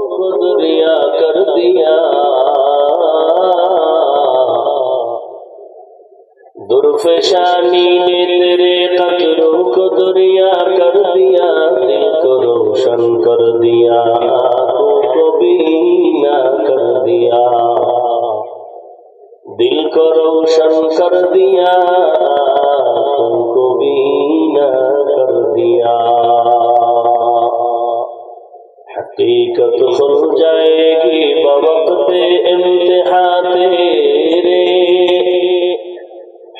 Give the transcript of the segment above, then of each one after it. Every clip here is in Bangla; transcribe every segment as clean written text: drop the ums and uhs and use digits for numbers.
को दरिया कर दिया, दुर्फेशानी ने तेरे कदरों को दरिया कर दिया, दिल को रोशन कर दिया, आँखों को बीना कर दिया, दिल को रोशन कर दिया, आँखों को बीना कर दिया। हकीकत खुल जाएगी बवक़्ते इम्तिहान तेरे,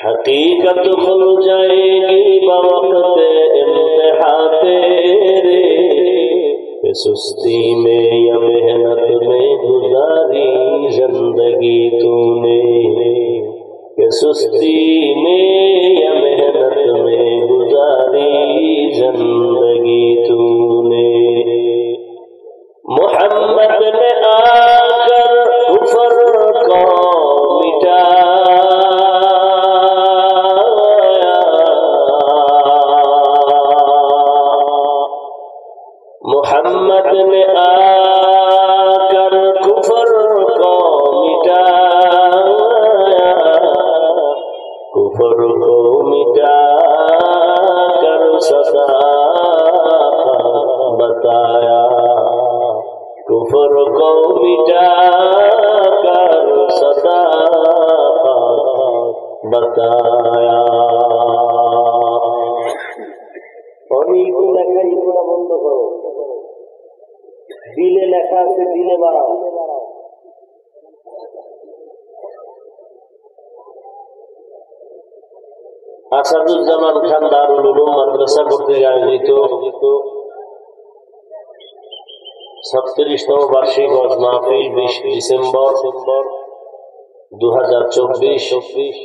हकीकत खुल जाएगी बवक़्ते इम्तिहान तेरे, कि सुस्ती में या मेहनत में गुजारी जिंदगी तूने, कि सुस्ती में या मेहनत में गुजारी जिंदगी तूने। मोहम्मद ने आकर कुफर को मिटाया, मोहम्मद ने आकर कुफर को मिटाया, कुफर को मिटाकर सदा बताया, कुफर को मिटाकर सदा बताया। অনেক লেখা ইগুলা বন্ধ করো, দিলে লেখা আছে দিলে বাড়াও। আসাদুজ্জামান খান দারুল উলুম মাদ্রাসা কর্তৃক আয়োজিত 36তম বার্ষিক ওয়াজ মাহফিল 20 ডিসেম্বর 2024।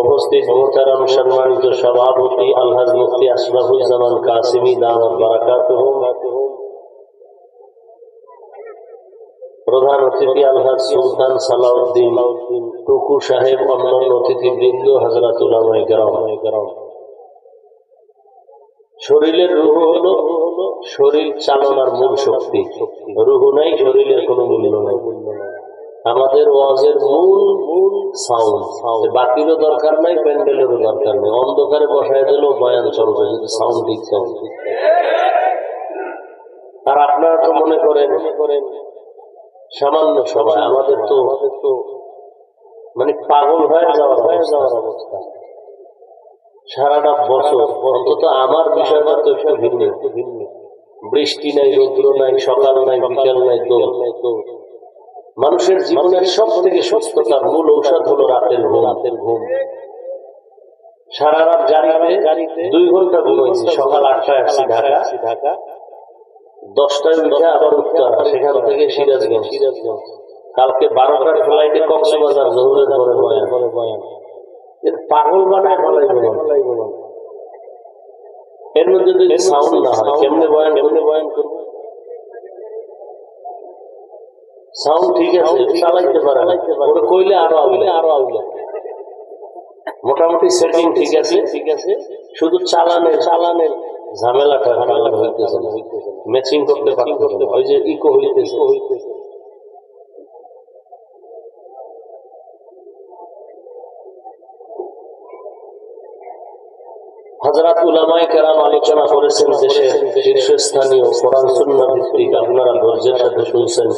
উপস্থিত মোহতারাম সম্মানিত সভাপতি আলহাজ মুফতি আশরাফুজ্জামান কাসিমি দামাত বারাকাতুহু, প্রধান অতিথি আলহাজ সুলতান সালাউদ্দিন টুকু সাহেব, অন্যান্য অতিথিবৃন্দ, হযরত উলামায়ে কেরাম। শরীরের রূহ হলো শরীর চালনার মূল শক্তি, রূহ নাই শরীরের কোনো মূল্য নাই। আমাদের ওয়াজের মূল সাউন্ড, বাকিরও দরকার নাই, প্যান্ডেলেরও দরকার নেই, অন্ধকারে বসায় দিলেও বয়ান চলবে যদি সাউন্ড ঠিক থাকে। আর আপনারা তো মনে করেন সামান্য সবাই, আমাদের তো মানে পাগল হয়ে যাওয়ার অবস্থা। সারাটা বছর অন্তত আমার বিষয়টা তো একটু ভিন্ন, বৃষ্টি নাই, রৌদ্র নাই, সকাল নাই, বিকাল নাই, দোল। মানুষের জীবনের সব থেকে সুস্থতার মূল ঔষধ হলো রাতের ঘুম। সারা রাত গাড়িতে 2 ঘন্টা ঘুমাইছি, সকাল 8টায় আসছি ঢাকা, 10টায় উঠে আবার উত্তর, সেখান থেকে সিরাজগঞ্জ, কালকে 12টার ফ্লাইটে কক্সবাজার, জহুরের পরে বয়ান। পাগল বানায় ফেলাই বলো। এর মধ্যে যদি সাউন্ড না হয় কেমনে বয়ান করবো? সাউন্ড ঠিক আছে, চালাইতে পারে না, ওটা কইলে আরো আউলে। মোটামুটি সেটিং ঠিক আছে, শুধু চালানের ঝামেলাটা হইতেছে, ম্যাচিং করতে পারতেছে, ওই যে ইকো হইতেছে। হযরত উলামায়ে কেরাম আলোচনা করেছেন দেশের শীর্ষস্থানীয় কোরআন সুন্নাহ ভিত্তিক, আপনারা ধৈর্যের সাথে শুনছেন।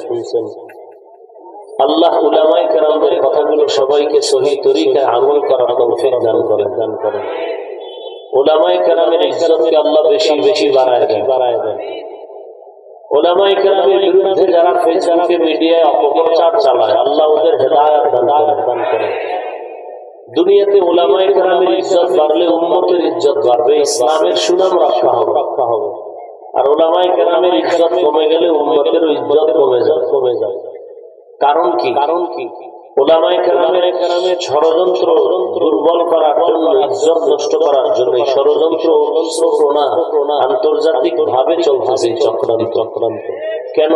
আল্লাহ উলামায়ে কেরামদের কথাগুলো সবাইকে সহিহ তরিকায় আমল করার তৌফিক দান করেন। উলামায়ে কেরামের ইজ্জতকে আল্লাহ বেশি বাড়ায় দেন। উলামায়ে কেরামের বিরুদ্ধে যারা ফেসবুকে মিডিয়ায় অপপ্রচার চালায়, আল্লাহ ওদের হেদায়েত দান করেন। দুনিয়াতে উলামায়ে কেরামের ইজ্জত বাড়লে উম্মতের ইজ্জত বাড়বে, ইসলামের সুনাম রক্ষা হবে। আর উলামায়ে কেরামের ইজ্জত কমে গেলে উম্মতেরও ইজ্জত কমে যায়। কারণ কি? উলামায়ে কেরামের ষড়যন্ত্র দুর্বল করার জন্য, ইজ্জত নষ্ট করার জন্য ষড়যন্ত্র আন্তর্জাতিক ভাবে চলতেছে চক্রান্ত। কেন?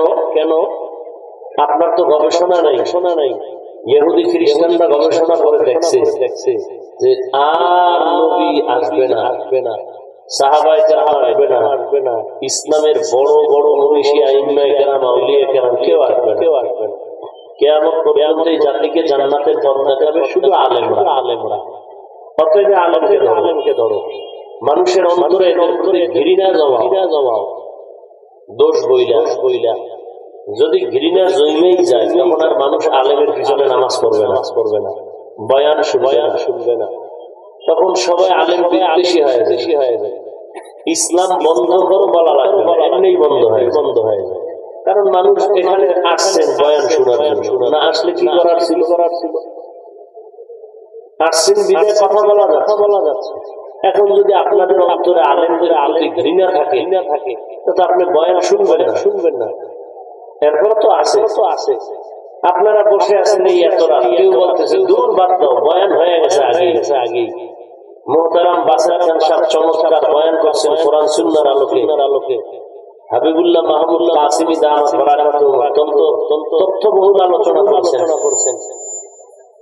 আপনার তো গবেষণা নাই। ইহুদি খ্রিস্টানরা গবেষণা করে দেখছে যে আর নবী আসবে না, সাহাবায়ে কেরাম আসবে না, ইসলামের বড় বড় মনীষী আইম্মায়ে কেরাম আউলিয়া কেরাম কেউ আসবে না। কিয়ামত পর্যন্ত এই জাতিকে জান্নাতের পথ দেখাবে শুধু আলেমরা। অতএব আলেমকে ধরো। মানুষের অন্তরে ঘৃণা জমাও, দোষ বইলা। যদি ঘৃণা জন্মেই যায় তখন আর মানুষ আলেমের পিছনে নামাজ পড়বে না, বয়ান শুনবে না। তখন সবাই আলেম বিদ্বেষী হয়ে যায়। ইসলাম বন্ধ করো বলা লাগবে না, এমনি বন্ধ হয়ে যায়। কারণ মানুষ এখানে আসছেন বয়ান শোনার জন্য, না আসলে কি করার ছিল। আসছেন বিদায় কথা বলা যাচ্ছে। এখন যদি আপনাদের অন্তরে আলেমদের ঘৃণা থাকে তো আপনি বয়ান শুনবেন না। এরপর তো আছে আপনারা বসে আছেন এই এত রাত, কেউ বলতেছে দূর বাদ দাও, বয়ান হয়ে গেছে আগেই। মুহতারাম বাসার খান সাহেব চমৎকার বয়ান করছেন কোরআন সুন্নাহর আলোকে। হাবিবুল্লাহ মাহমুদুল্লাহ আসিমি দামাত বারাকাতুহু অত্যন্ত তথ্যবহুল আলোচনা করছেন।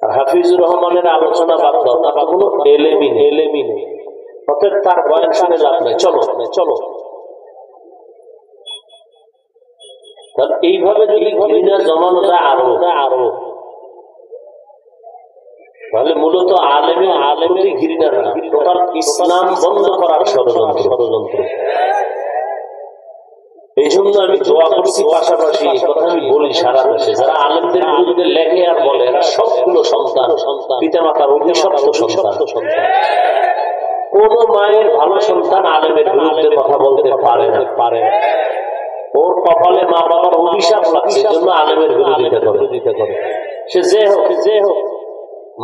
আর হাফিজুর রহমানের আলোচনা বাদ দাও, তার কোনো এলেমি নেই। অতএব তার বয়ান শুনে লাভ নেই, চলো। এইভাবে যদি ঘৃণা জমানো যায় আরো, তাহলে মূলত আলেমের ঘৃণা না, টোটাল ইসলাম বন্ধ করার ষড়যন্ত্র। এই জন্য আমি দোয়া করছি, পাশাপাশি কথা আমি বলি সারা দেশে যারা আলেমদের বিরুদ্ধে লেখে আর বলে এরা সবগুলো সন্তান পিতা মাতার অভিশপ্ত সন্তান। কোন মায়ের ভালো সন্তান আলেমের বিরুদ্ধে কথা বলতে পারে না। ওর কপালে মা বাবার অভিশাপ লাগছে, জন্য আলেমের বিরোধিতা করে। সে যে হোক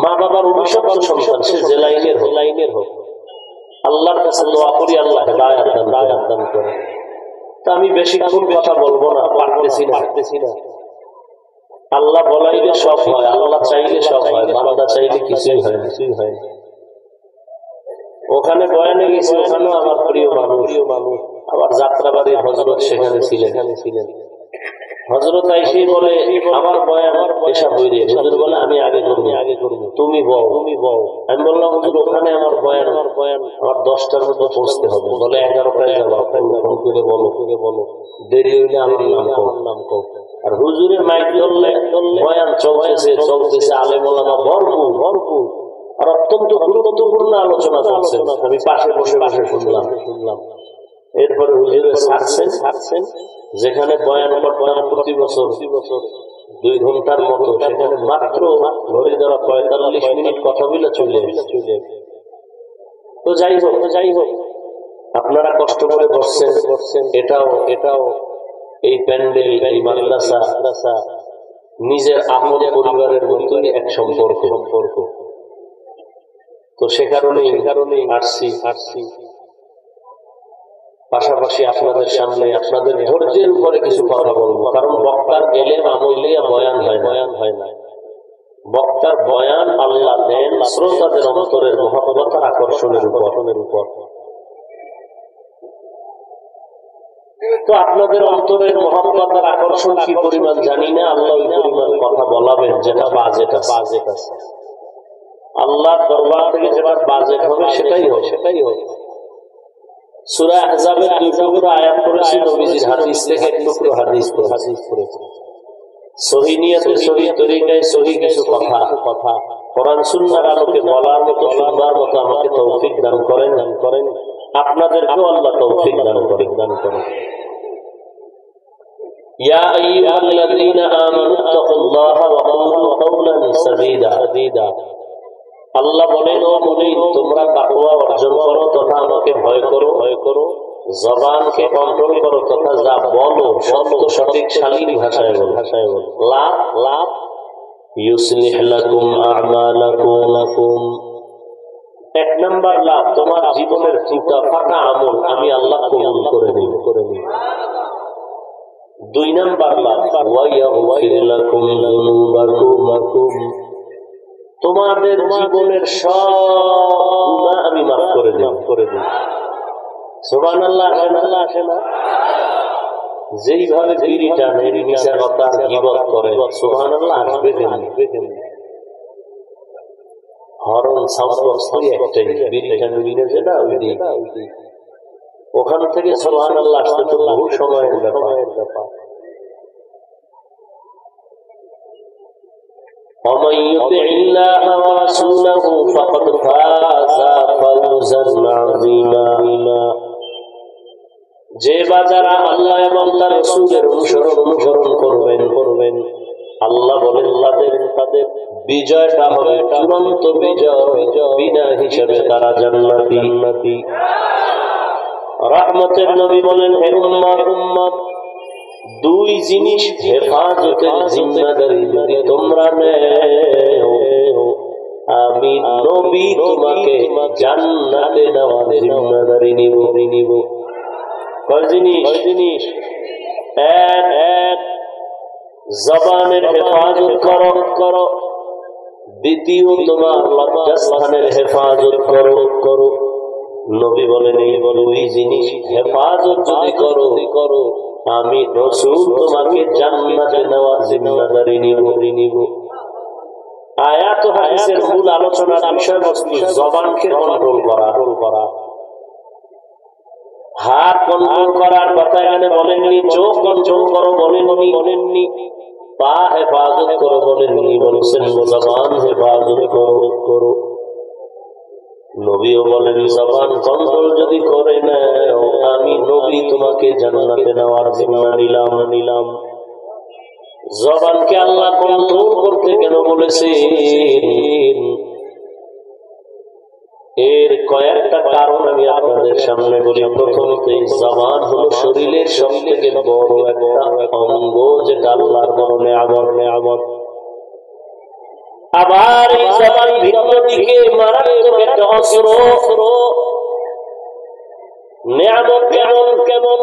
মা বাবার অভিশাপ সন্তান, সে যে লাইনের হোক। আল্লাহর কাছে দোয়া করি আল্লাহ হেদায়েত দান করে। তা আমি বেশিক্ষণ কথা বলবো না, পারতেছি না। আল্লাহ বলাইলে সব হয়, আল্লাহ চাইলে সব হয়, বান্দা চাইলে কিছুই হয় না। ওখানে বয়ানে গেছি, ওখানেও আমার প্রিয় মানুষ। আবার যাত্রাবাড়ির হযরত সেখানে ছিলেন। হযরত আইসি বলে আমার বয়ান পেশা হইরে, হুজুর বলে আমি আগে করবো, তুমি বও। আমি বললাম হুজুর ওখানে আমার বয়ান আমার 10টার মধ্যে পৌঁছতে হবে। বলে 11টায় যাবো, ফোন করে বলো, দেরি হইলে আমার নাম কও। আর হুজুরের মাইক ধরলে বয়ান চলতেছে, আলেম ওলামা ভরপুর আর অত্যন্ত গুরুত্বপূর্ণ আলোচনা চলছে। আমি পাশে বসে শুনলাম। এরপরে হুজুরে ছাড়ছেন যেখানে বয়ান করতাম প্রতি বছর 2 ঘন্টার মতো, সেখানে মাত্র ঘড়ি ধরা 45 মিনিট কথা বলে চলে। তো যাই হোক আপনারা কষ্ট করে বসছেন। এটাও এই প্যান্ডেল, এই মাদ্রাসা নিজের আপন পরিবারের মতোই এক সম্পর্ক। তো সে কারণেই আসছি। পাশাপাশি আপনাদের সামনে আপনাদের ধৈর্যের উপরে কিছু কথা বলবো, কারণ বক্তার এলেম আমলিয়া বয়ান হয় না। বক্তার বয়ান আল্লাহ দেন শ্রোতাদের অন্তরের মহব্বত আকর্ষণের উপর। তো আপনাদের অন্তরের মহব্বত আর আকর্ষণ কি পরিমাণ জানি না, আল্লাহ ওই পরিমাণ কথা বলাবেন যেটা বাজেট আছে। আল্লাহ দরবার থেকে যেটা বাজেট হবে সেটাই হবে। সূরা আহজাবের 2 টুকরো আয়াত করেছি, নবীজির হাদিস থেকে 1 টুকরো হাদিস করেছি। সহিহ নিয়তে, সহিহ তরিকায়, সহিহ কিছু কথা কোরআন সুন্নাহর আলোকে বলার মতো, শুনবার মতো আমাকে তৌফিক দান করেন। আপনাদেরকেও আল্লাহ তৌফিক দান করেন। ইয়া আইয়ুহাল্লাযীনা আমানু তাকুল্লাহা ওয়া কুলু কাওলান সাদীদা। আল্লাহ বলেন, ও মুমিন তোমরা তাকওয়া অর্জন করো তথা আমাকে ভয় করো, জবানকে কন্ট্রোল করো তথা যা বলো সঠিক শালীন ভাষায় বলো। লাভ ইউসলিহ লাকুম আ'মালাকুম। 1 নাম্বার লাভ, তোমার জীবনের টুটা ফাটা আমল আমি আল্লাহ কবুল করে নিব। 2 নাম্বার লাভ, ওয়া ইয়াগফির লাকুম যুনুবাকুম। তোমাদের জীবনের সব গুনাহ আমি মাফ করে দেব। সুবহানাল্লাহ, আসে না? যেইভাবে বিড়ি টানে, মিশা কথা গীবত করে, সুবহানাল্লাহ আসবে কেন? হরন সাউন্ড বক্স একটাই, বিড়ি টানে যেটা ওই ওখান থেকে সুবহানাল্লাহ আসতে তো বহু সময়ের ব্যাপার। ومن يطع الله ورسوله فقد فاز فوزا عظيما। যে বাজারা আল্লাহ এবং তার রাসূলের অনুসরণ করবেন আল্লাহ বলেন তাদের বিজয়টা হবে চূড়ান্ত বিজয়, বিনা হিসাবে তারা জান্নাতি। রহমতের নবী বলেন, হে উম্মত, দুই জিনিস হেফাজতের জিম্মাদারি যদি তোমরা নেও, আমি নবী তোমাকে জান্নাতে দেওয়ার জিম্মাদারি নিব। কয় জিনিস? এক, জবানের হেফাজত করো। দ্বিতীয়, তোমার লজ্জাস্থানের হেফাজত করো। নবী বলেন, এই দুই জিনিস হেফাজত যদি করো, আমি রাসূল তোমাকে জান্নাতে নেওয়ার জিম্মাদারি নিব। আয়াত ও হাদিসের মূল আলোচনার বিষয়বস্তু জবানকে কন্ট্রোল করা। হাত কন্ট্রোল করার কথা এখানে বলেননি, চোখ কন্ট্রোল করো বলেননি, পা হেফাজত করো বলেননি, বলেছেন জবান হেফাজত করো। নবীও বলেন, জবান কন্ট্রোল যদি করে নাও, আমি নবী তোমাকে জান্নাতে নেওয়ার জিম্মা নিলাম। জবানকে আল্লাহ কন্ট্রোল করতে কেন বলেছেন? এর কয়েকটা কারণ আমি আপনাদের সামনে বলি। প্রথমত, জবান হলো শরীরের সব থেকে বড় একটা অঙ্গ, যেটা আল্লাহর বড় নেয়ামত। আবার এই জবান ভিন্ন দিকে মারাত্মক একটা অস্ত্র। নেয়ামত কেমন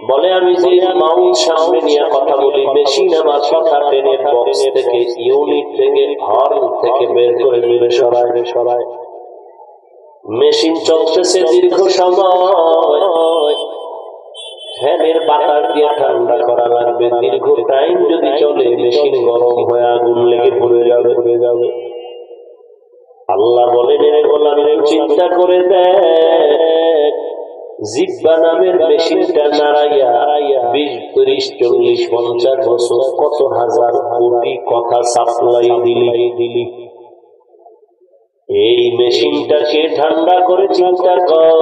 বলে, আমি যে মাউন্ট সামনে নিয়ে কথা বলি, মেশিন আমার কথা টেনে বক্স থেকে, ইউনিট থেকে, হর্ন থেকে বের করে দূরে সরায়। মেশিন চলতেছে দীর্ঘ সময়, ফ্যানের বাতাস দিয়ে ঠান্ডা করা লাগবে। দীর্ঘ টাইম যদি চলে, মেশিন গরম হয়ে আগুন লেগে পড়ে যাবে। আল্লাহ বলেন, চিন্তা করে দেখ, জিহ্বা নামের মেশিনটা নাড়াইয়া 20, 30, 40, 50 বছর কত হাজার কোটি কথা সাপ্লাই দিলি। এই মেশিনটাকে ঠান্ডা করে চিন্তা কর,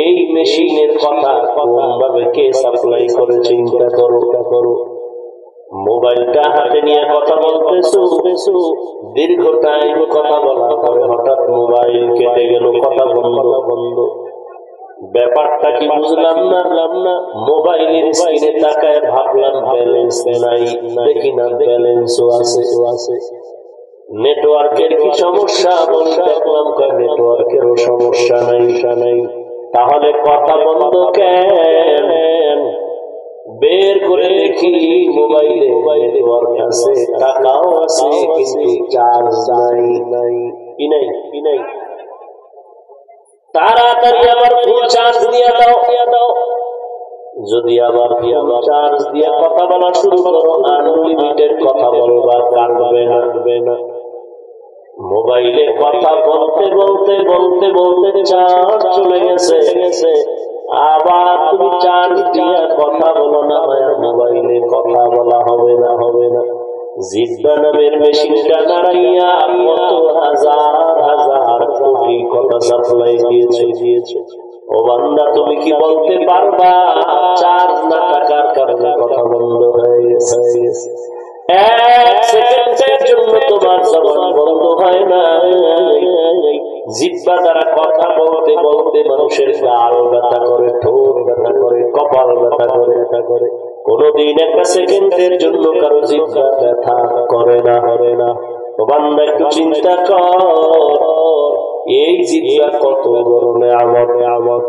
এই মেশিনের কথা কোনভাবে কে সাপ্লাই করে চিন্তা করো। মোবাইলটা হাতে নিয়ে কথা বলতেছো, দীর্ঘ টাইম কথা বলার পরে হঠাৎ মোবাইল কেটে গেল, কথা বন্ধ। ব্যাপারটা কি বুঝলাম না। মোবাইলের স্ক্রিনে তাকায় ভাবলাম ব্যালেন্স নাই, দেখি না ব্যালেন্সও আছে। নেটওয়ার্কের কি সমস্যা? দেখলাম নেটওয়ার্কেরও সমস্যা নাই। তাহলে কথা বন্ধ কেন? বের করে দেখি মোবাইলে নেটওয়ার্ক আছে, টাকাও আছে, কিন্তু চার্জ নাই। কি নাই? তাড়াতাড়ি আবার ফুল চার্জ দিয়ে দাও। যদি আবার চার্জ দিয়ে কথা বলা শুরু করো, আনলিমিটেড কথা বলবা, কাটবে না। মোবাইলে কথা বলতে চার্জ চলে গেছে। আবার তুমি চার্জ দিয়ে কথা বলো না, মোবাইলে কথা বলা হবে না। জিহ্বা নামের মেশিনটা নাড়াইয়া কত হাজার কোটি কথা সাপ্লাই দিয়েছে। ও বান্দা, তুমি কি বলতে পারবা চার্জ না থাকার কারণে কথা বন্ধ হয়ে গেছে? 1 সেকেন্ডের জন্য তোমার জবান বন্ধ হয় না। জিহ্বা দ্বারা কথা বলতে মানুষের গাল ব্যথা করে, ঠোঁট ব্যথা করে, কপাল ব্যথা করে। কোনদিন 1 সেকেন্ডের জন্য কারো জিহ্বা ব্যথা করে না। ও বান্দা, একটু চিন্তা কর, এই জিহ্বা কত বড় নেয়ামত।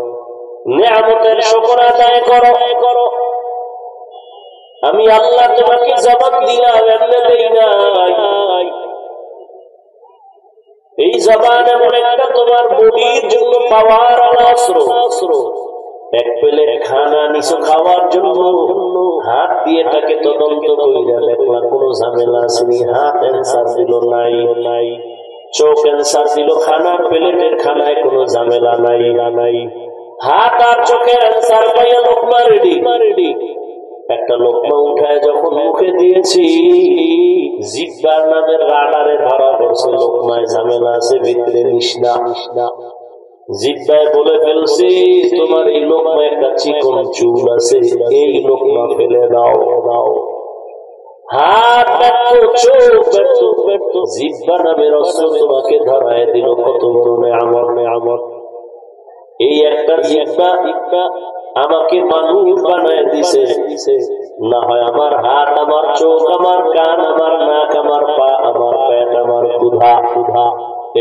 নেয়ামতের শুকর আদায় করো। আমি আল্লাহ তোমাকে জবান দিলাম, এমনি দেই নাই। এই জবান এমন একটা তোমার বডির জন্য পাওয়ার অস্ত্র। 1 প্লেট খানা নিছো খাওয়ার জন্য, হাত দিয়ে তাকে তদন্ত কইরা দেখলা কোনো ঝামেলা আসেনি, হাত অ্যান্সার দিল নাই। চোখ ক্যান্সার দিল, খানার প্লেটের খানায় কোনো ঝামেলা নাই। হাত আর চোখের ক্যান্সার পাইয়া লোকমা রেডি। একটা লোকমা উঠায় যখন মুখে দিয়েছি, জিহ্বার নামের রাডারে ধরা পড়ছে লোকমায় ঝামেলা আছে, ভিতরে নিস না। জিহ্বায় বলে ফেলছি, তোমার এই লোকমা একটা চিকন চুল আছে, এই লোকমা ফেলে দাও। হাত ব্যর্থ, চোখ ব্যর্থ, জিহ্বা নামের অস্ত্র তোমাকে ধরায় দিল। কত বড় নেয়ামত! এই একটা জিহ্বা আমাকে মানুষ বানায় দিছে। না হয় আমার হাত, আমার চোখ, আমার কান, আমার নাক, আমার পা, আমার পেট, আমার ক্ষুধা,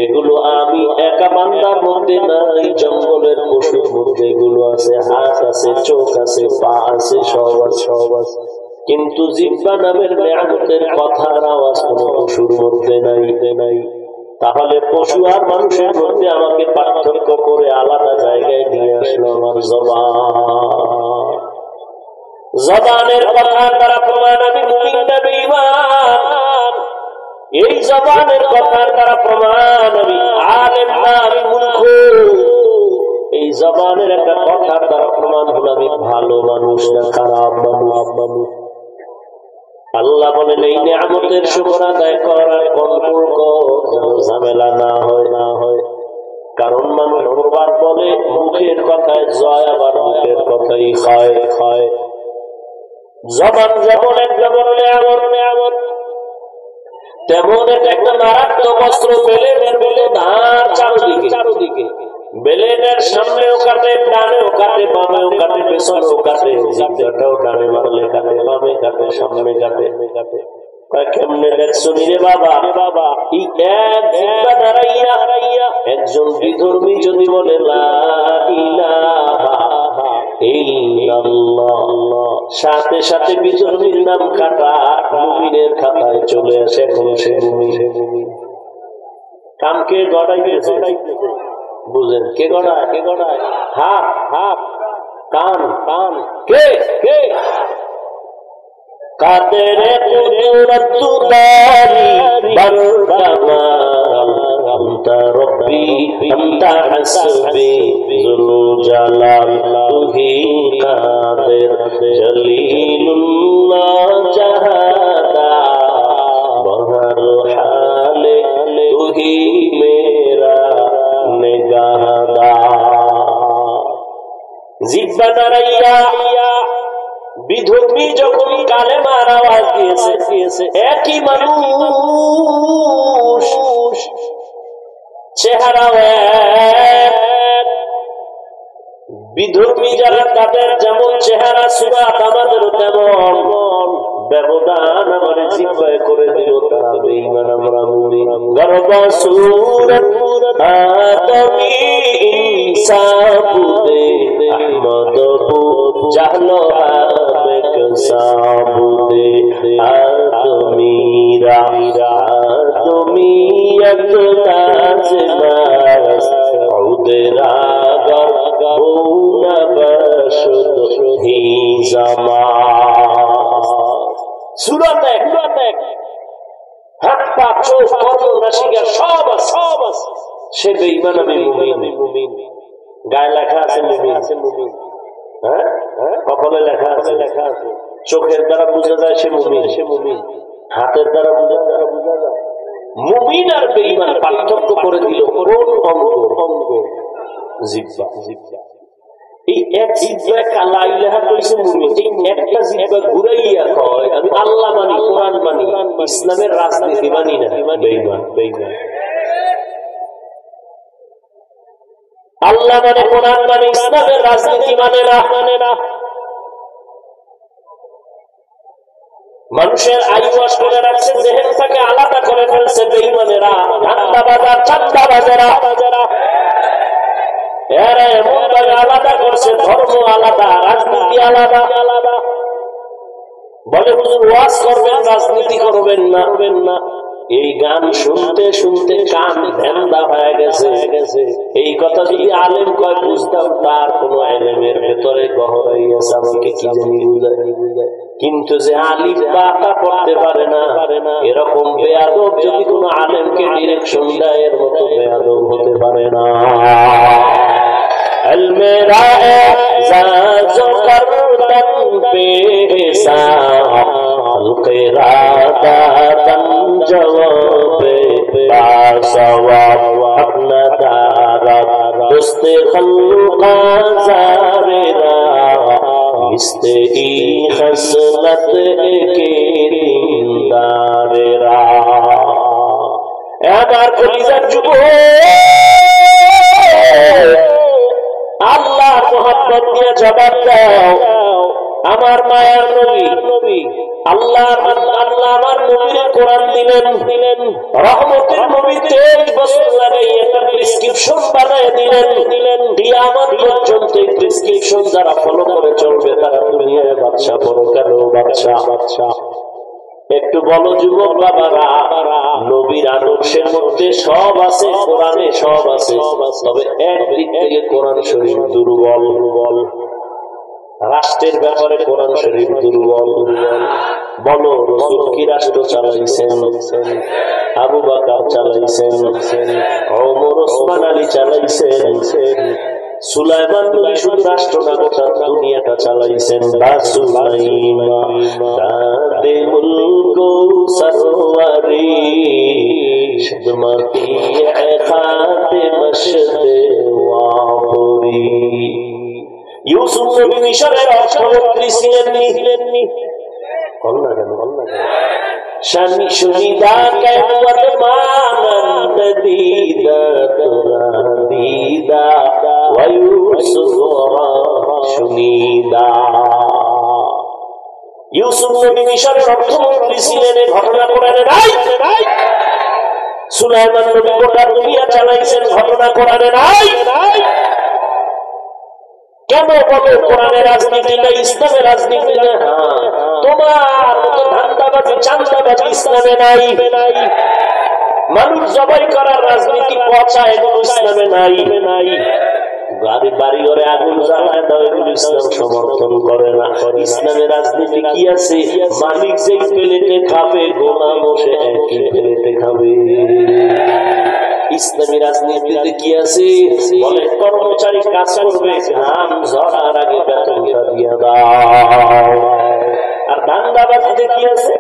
এগুলো আমি একা বান্দার মধ্যে নাই, জঙ্গলের পশুর মধ্যে এগুলো আছে। হাত আছে, চোখ আছে, পা আছে, সব আছে। কিন্তু জিহ্বা নামের নেয়ামতের কথার আওয়াজ কোন পশুর মধ্যে নাই। তাহলে পশু আর মানুষের মধ্যে আমাকে পার্থক্য করে আলাদা জায়গায় নিয়ে আসলো আমার জবানের কথার দ্বারা প্রমাণ আমি মুমিন না বেঈমান। এই জবানের কথার দ্বারা প্রমাণ আমি আলেম না, আমি মূর্খ। এই জবানের একটা কথার দ্বারা প্রমাণ হলো আমি ভালো মানুষ না খারাপ মানুষ। আল্লাহ বলেন এই নিয়ামতের শুকর আদায় কর আর কন্ট্রোল কর, যেন ঝামেলা না হয়। কারণ মানুষ প্রবাদ বলে মুখের কথায় জয়, আবার মুখের কথাই খায়। জবান যেমন এক যেমন নিয়ামত, তেমন এটা একটা মারাত্মক অস্ত্র। বেলে ধার চারদিকে, বেলেনের সামনেও কাটে, ডানেও কাটে, বামেও কাটে, পেছনেও কাটে। জিহ্বাটাও ডানে মারলে কাটে, বামে কাটে, সামনে কাটে। কেমনে দেখছো রে বাবা? এই এক জিহ্বা দাঁড়াইয়া একজন বিধর্মী যদি বলে লা ইলাহা ইল্লাল্লাহ, সাথে সাথে বিধর্মীর নাম কাটা মুমিনের খাতায় চলে আসে। এখন সে মুমিন। কামকে গড়াইতেছে, বুঝেন? কে গড়ায়? হাত, কান, কে কাদের কুদরত দারি বরকামাল, আনতা রব্বি আনতা হাসবি যুল জালাল, তুহি কাদের জলিলুল্লাহ জাহাদা, বহর হালে তুহি মেরা নিগাহদা। জিহ্বা নারাইয়া বিধর্মী যখন কালেমার আওয়াজ দিয়েছে, একই মানুষ, চেহারা এক। বিধর্মী যারা তাদের যেমন চেহারা সুরাত আমাদেরও তেমন। ব্যবধান আমার জিহ্বায় করে দিল তারা বেঈমান, আমরা মুমিন। গর্ব সুরত আদমি ইনসাবুদে আহমদ জাহলো আবেক সাবুদে আদমিরা আদমিয়ত তাজমাস উদরা গরগুনা বশুদ হি জামাস। সুরত এক, হাত পা চোখ কর্ণ নাসিকা সব আছে। সে বেঈমান, আমি মুমিন। গায়ে লেখা আছে মুমিন, কপালে লেখা আছে। চোখের দ্বারা বোঝা যায় সে মুমিন, হাতের দ্বারা বোঝা যায়। মুমিন আর বেঈমান পার্থক্য করে দিল কোন অঙ্গ? জিহ্বা। এই এক জিহ্বা লা ইলাহা কইছে মুমিন, এই একটা জিহ্বা ঘুরাইয়া কয় আমি আল্লাহ মানি, কোরআন মানি, ইসলামের রাজনীতি মানি না, বেঈমান। আল্লাহ মানে, কোরআন মানে, ইসলামের রাজনীতি মানে না। মানুষের আইওয়াস করে রাখছে, জেহেনটাকে আলাদা করে ফেলছে বেঈমানেরা, চাঁদাবাজেরা এরা এমন ভাবে আলাদা করছে, ধর্ম আলাদা, রাজনীতি আলাদা। বলে হুজুর ওয়াজ করবেন, রাজনীতি করবেন না। এই গান শুনতে শুনতে কান ধ্যান্দা হয়ে গেছে। এই কথা যদি আলেম কয় বুঝতাম, তার কোন আলেমের ভেতরে গহরাই আছে, আমাকে কি জানি বুঝায়। কিন্তু যে আলিফ বাটা পড়তে পারে না, এরকম বেয়াদব যদি কোনো আলেমকে ডিরেকশন দেয়, এর মতো বেয়াদব হতে পারে না। अलमेरा जो करतन पेशा हल्के रादा तन जवाब बासवाब अपना दारा दोस्ते खल्का जारेरा इस्ते ई खसलत के दारेरा এবার কলিজার যুবক আল্লাহর মোহাব্বত দিয়ে জবাব দাও। আমার মায়ার নবী আল্লাহ আমার নবীকে কোরআন দিলেন, রহমতের নবী 23 বছর লাগাই একটা প্রেসক্রিপশন বানায় দিলেন। কিয়ামত পর্যন্ত এই প্রেসক্রিপশন যারা ফলো করে চলবে তারা দুনিয়ায় বাদশা, পরকালেও বাদশা। একটু বলো যুবক বাবারা, নবীর আদর্শের মধ্যে সব আছে, কোরআনে সব আছে, তবে একদিক থেকে কোরআন শরীফ দুর্বল। রাষ্ট্রের ব্যাপারে কোরআন শরীফ দুর্বল। বলো রাসূল কি রাষ্ট্র চালাইছেন? আবু বকর চালাইছেন, ওমর ওসমান আলী চালাইছেন, সুলাইমান নবী শুধু রাষ্ট্র না গোটা দুনিয়াটা চালাইছেন। দাদে মুলকো সরওয়ারি শদমতি খাতে মশদে ওয়াবরি। ইউসুফ নবী মিশরের অর্থমন্ত্রী ছিলেননি। শানি সুনিদা কেমত মানন্দ দিদা তোরা দিদা ওয়ুসুফ সুনিদা। ইউসুফ নবী মিশরের অর্থমন্ত্রী ছিলেন, ঘটনা কোরআনে নাই। সুলাইমান নবী গোটা দুনিয়া চালাইছেন, ঘটনা কোরআনে নাই। কেন বলো কোরআনের রাজনীতি না, ইসলামের রাজনীতি না? তোমার মতো ধান্দাবাজি চান্দাবাজি ইসলামে নাই। মানুষ জবাই করার রাজনীতি পচা, এগুলো ইসলামে নাই। বাড়ি ঘরে আগুন জ্বালায় দাও, এগুলো ইসলাম সমর্থন করে না। ইসলামের রাজনীতি কি আছে? মালিক যেই প্লেটে খাবে, গোলাম বসে একই প্লেটে খাবে। ইসলামী রাজনীতিতে কি আছে? বলে কর্মচারী কাজ করবে, ঘাম ঝরার আগে বেতনটা দিয়ে দাও। আর ধান্দাবাজিতে কি আছে?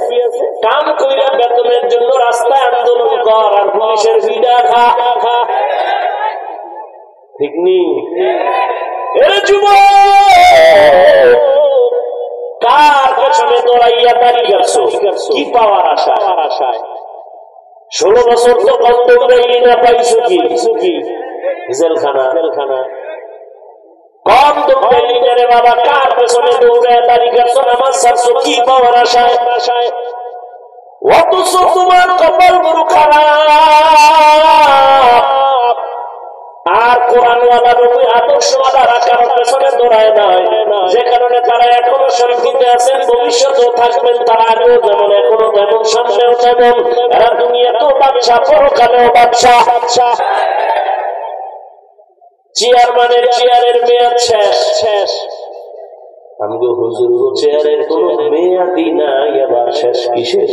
কাম কইরা বেতনের জন্য রাস্তায় আন্দোলন কর, আর পুলিশের ভিড়া খা। ঠিক নেই? এরে যুবক, কার পেছনে দৌড়াইয়া দাঁড়িয়ে গেছো? কি পাওয়ার আশায়? 16 বছর তো বন্ধ করাইলি না, পাইছো কি? জেলখানা। কম তো পাইলি না রে বাবা, কার পেছনে দৌড়ে দাঁড়িয়ে গেছো? নামাজ ছাড়ছো কি পাওয়ার আশায়? অথচ তোমার কপাল বড় খারাপ। আর কোরআনওয়ালা নবী আদর্শওয়ালারা কারোর পেছনে দৌড়ায় নাই, যে কারণে তারা এখনো শান্তিতে আছেন, ভবিষ্যতেও থাকবেন। তারা আগেও যেমন, এখনো তেমন, সামনেও তেমন। এরা দুনিয়াতেও বাদশা, পরকালেও বাদশা। চেয়ারের মেয়াদ শেষ। আমগো হুজুর চেয়ারের কোন মেয়াদি নাই, আবার শেষ কিসের?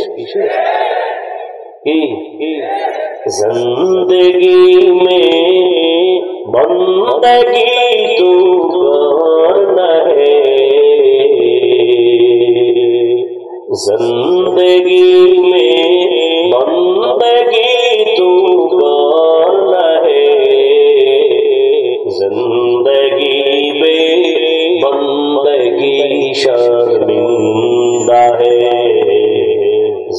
जिंदगी में बंदगी तू करना है, जिंदगी में बंदगी तू करना है, जिंदगी में बंदगी शर्मिंदा है,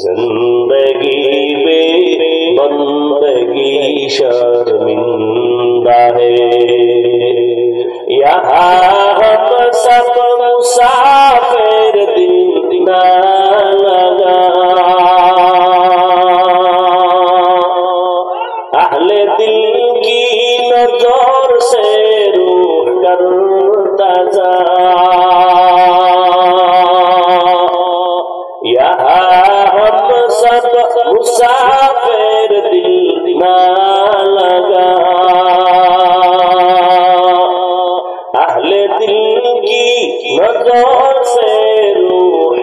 जिंदगी में बंदगी शर्मिंदा है। यहाँ हम सब मुसाफिर दिल ना लगा, अहले दिल की नजर से रूह डरता जा, हम सब मुसाफिर दिल ना लगा, अहले दिल की नजर से रूह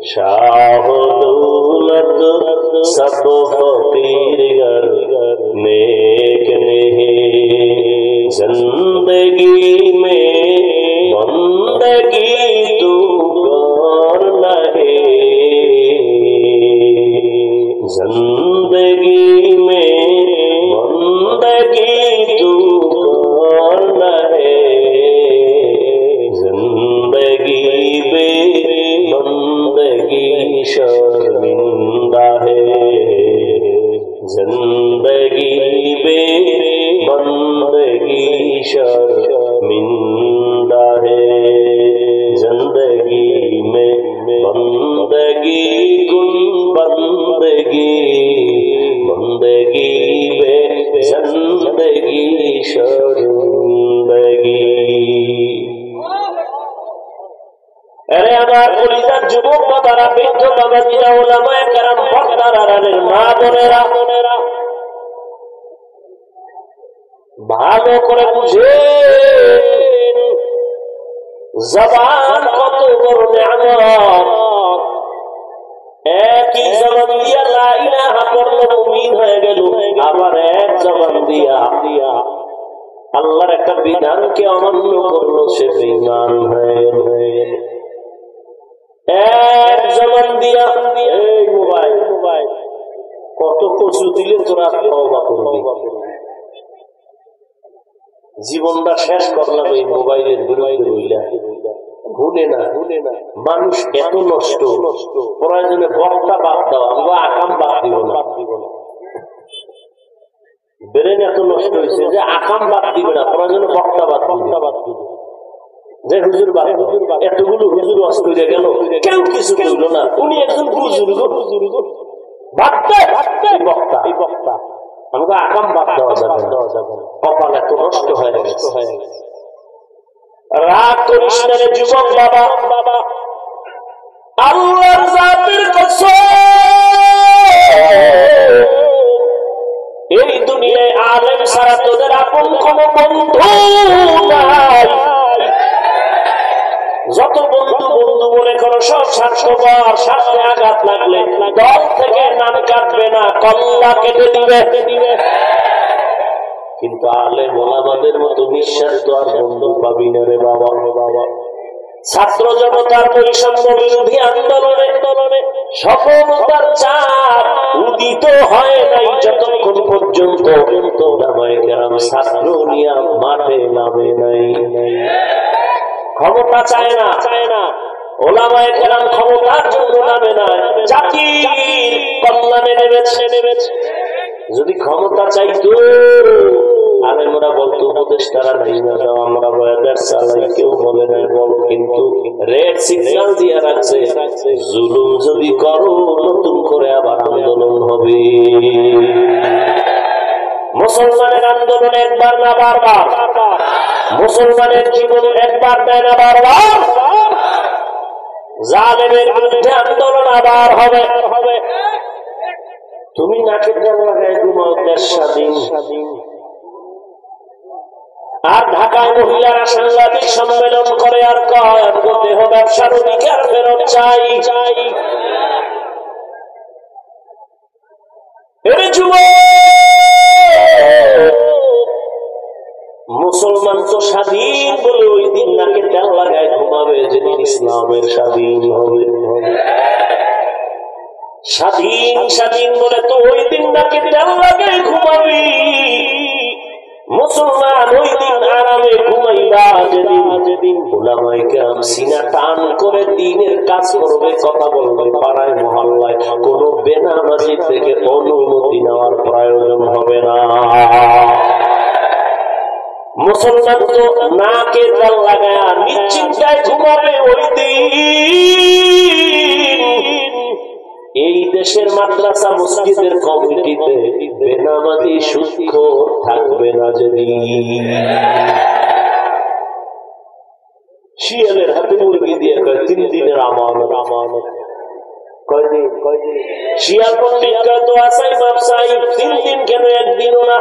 शाह दौलत सब फकीर गर नेक नहीं जिंदगी में बंदगी तू कर लहे जिंदगी में बंदगी तू कर लहे जिंदगी बे बंदगी शर्मिंदा है जिंदगी बे बंदगी शर्मिंदा है जिंदगी में बंदगी गुन बंदगी बंदगी बे जिंदगी शर्मिंदगी। अरे আমার কলিজার যুবক বাবারা, বৃদ্ধ বাবাজিরা, ওলামায়ে কেরাম, পর্দার আড়ালের মা বোনেরা, ভালো করে বুঝেন জবান কত বড় নিয়ামত। একই জবান দিয়া লা ইলাহা পড়ল মুমিন হয়ে গেল, আবার এক জবান দিয়া আল্লাহর একটা বিধানকে অমান্য করলো, সে বেঈমান হয়ে গেল। এক জবান দিয়া এই মোবাইল কত কচু দিলে তোরা তওবা করবি। জীবনটা শেষ করলাম এই মোবাইলের বিরুদ্ধে বইলা। ভুলে না মানুষ এত নষ্ট, প্রয়োজনে বক্তা বাদ দাও, আমরা আকাম বাদ দিব না। ব্রেন এত নষ্ট হয়েছে যে আকাম বাদ দিবে না, প্রয়োজনে বক্তা বাদ দিবে। যে হুজুর বাদ এতগুলো হুজুর অস্ত হয়ে গেল, কেউ কিছু বলল না, উনি একজন বুজুর্গ ভাবতে বক্তা আমাকে আকাম বাদ দেওয়া যাবে না। কপাল এত নষ্ট হয়ে গেছে। রাগ করিস না রে যুবক বাবা, আল্লাহর জাতের কসম, এই দুনিয়ায় আলেম ছাড়া তোদের আপন কোন বন্ধু নাই। যত বন্ধু মনে করো সব স্বার্থপর, স্বার্থে আঘাত লাগলে দল থেকে নাম কাটবে না, কল্লা কেটে দিবে। কিন্তু আলেম ওলামাদের মতো বিশ্বাস তো আর বন্ধু পাবি না রে বাবা। ছাত্র জনতার বৈষম্য বিরোধী আন্দোলনে সফলতার চাঁদ উদিত হয় নাই যতক্ষণ পর্যন্ত ওলামায়ে কেরাম ছাত্র নিয়ে মাঠে নামে নাই। ক্ষমতা চায় না, ওলামায়ে কেরাম ক্ষমতার জন্য নামে না, জাতির কল্যাণে নেমেছে। যদি ক্ষমতা চাইতো আলেমরা বলতো উপদেষ্টারা নাই না দাও, আমরা বয়াদার চালাই, কেউ বলে না বল। কিন্তু রেড সিগন্যাল দিয়ে রাখছে, জুলুম যদি করো নতুন করে আবার আন্দোলন হবে। মুসলমানের আন্দোলন একবার না বারবার, মুসলমানের জীবন একবার দেয় না বারবার। জালেমের বিরুদ্ধে আন্দোলন আবার হবে। তুমি নাকি লাগায় ঘুমাও, দেশ স্বাধীন। আর ঢাকায় মহিলারা সাংবাদিক সম্মেলন করে আর কয় আমগো দেহ ব্যবসার অধিকার ফেরত চাই। মুসলমান তো স্বাধীন বলে ওই দিন নাকি তেল লাগায় ঘুমাবে, যেদিন ইসলামের স্বাধীন হবে। স্বাধীন বলে তো ওই দিন নাকি তেল লাগায় ঘুমাবি। মুসলমান ওই দিন আরামে ঘুমাইবা যেদিন ওলামায়ে কেরাম সিনা টান করে দিনের কাজ করবে, কথা বলবে পাড়ায় মহল্লায়, কোন বেনামাজি থেকে অনুমতি নেওয়ার প্রয়োজন হবে না। মুসলমান তো নাকে তেল লাগায় নিশ্চিন্তায় ঘুমাবে ওই দিন। এই দেশের মাদ্রাসা মসজিদের কমিটিতে বেনামাজি সূক্ষ্ম থাকবে না। যদি শিয়ালের হাতে মুরগি দিয়ে কয় 3 দিনের আমানত, কয়দিন শিয়াল পন্ডিত কয় তো আসাই মাপসাই 3 দিন কেন, একদিনও না।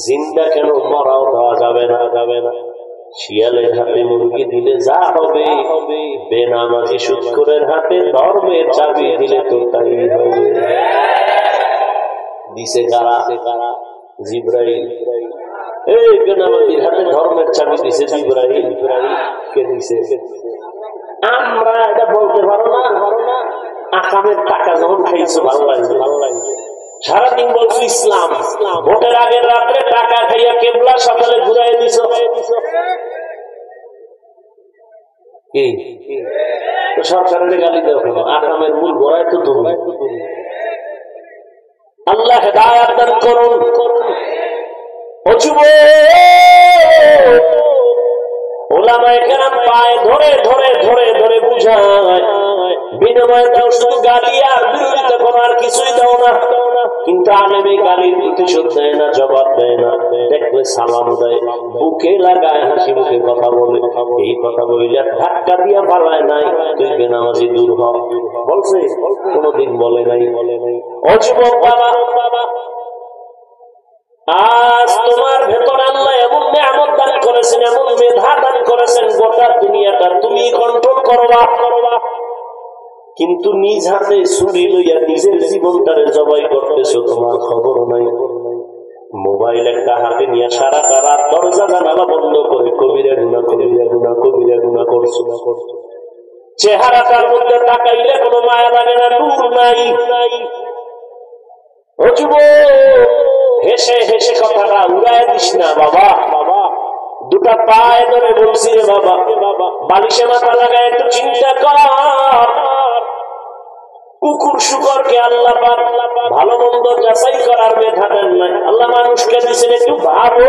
জিন্দা কেন, মরাও দেওয়া যাবে না। শিয়ালের হাতে মুরগি দিলে যা হবে, বেনামাজি সুৎখোরের হাতে ধর্মের চাবি দিলে তো তাই হবে। দিছে কারা? জিব্রাইল। এই বেনামাজির হাতে ধর্মের চাবি দিছে জিব্রাইল। কে দিছে? আমরা এটা বলতে পারো না। আকামের টাকা যখন খাইছো ভালো লাগছে, সারাদিন বলছো ইসলাম, ভোটের আগের রাত্রে টাকা খাইয়া কেবলা সকালে ঘুরাই দিছো। সরকারের গালি দেওয়া কেন? আকামের মূল গোড়ায় তো তুমি। আল্লাহ হেদায়াত দান করুন। ও যুবক, ওলামায়ে কেরাম পায়ে ধরে ধরে ধরে ধরে বুঝায়, বিনিময়ে দাও শুধু গালি আর বিরোধিতা করো, আর কিছুই দাও না। কিন্তু আলেমে গালির প্রতিশোধ দেয় না, জবাব দেয় না, দেখলে সালাম দেয়, বুকে লাগায় হাসি মুখে কথা বলে। এই কথা বলিলে ধাক্কা দিয়া পালায় নাই, তুই বেনামাজি দূর হ বলছে? কোনদিন বলে নাই। ও যুবক বাবা, আজ তোমার ভেতর আল্লাহ এমন নিয়ামত দান করেছেন, এমন মেধা দান করেছেন, গোটা দুনিয়াটা তুমি কন্ট্রোল করবা। কিন্তু নিজ হাতে ছুরি লইয়া নিজের জীবনটারে জবাই করতেছো, তোমার খবর নাই। মোবাইল একটা হাতে নিয়ে সারা রাত দরজা জানালা বন্ধ করে কবিরা গুনাহ কবিরা গুনাহ কবিরা গুনাহ করছো। চেহারাটার মধ্যে তাকাইলে কোনো মায়া লাগে না, নূর নাই। ও যুবক, হেসে হেসে কথাটা উড়ায় দিস না বাবা। দুটা পায়ে ধরে বলছি রে বাবা, বালিশে মাথা লাগায় একটু চিন্তা কর। কুকুর শুকরকে আল্লাহ পাক ভালো মন্দ যাচাই করার মেধা দেন নাই, আল্লাহ মানুষকে দিয়েছেন। একটু ভাবো,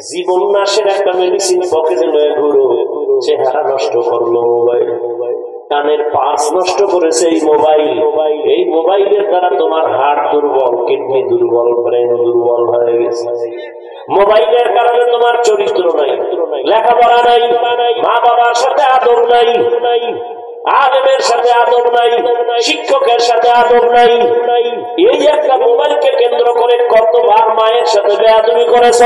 জীবন নাশের একটা মেডিসিন পকেটে লয়ে ঘুরো, চেহারা নষ্ট করলো মোবাইল, কানের পাস নষ্ট করেছে এই মোবাইল। এই মোবাইলের দ্বারা তোমার হার্ট দুর্বল, কিডনি দুর্বল, ব্রেন দুর্বল হয়ে গেছে। মোবাইলের কারণে তোমার চরিত্র নাই, লেখাপড়া নাই, মা বাবার সাথে আদব নাই, আলেমের সাথে আদব নাই, শিক্ষকের সাথে আদব নাই। এই একটা মোবাইলকে কেন্দ্র করে কতবার মায়ের সাথে বেয়াদবি করেছ,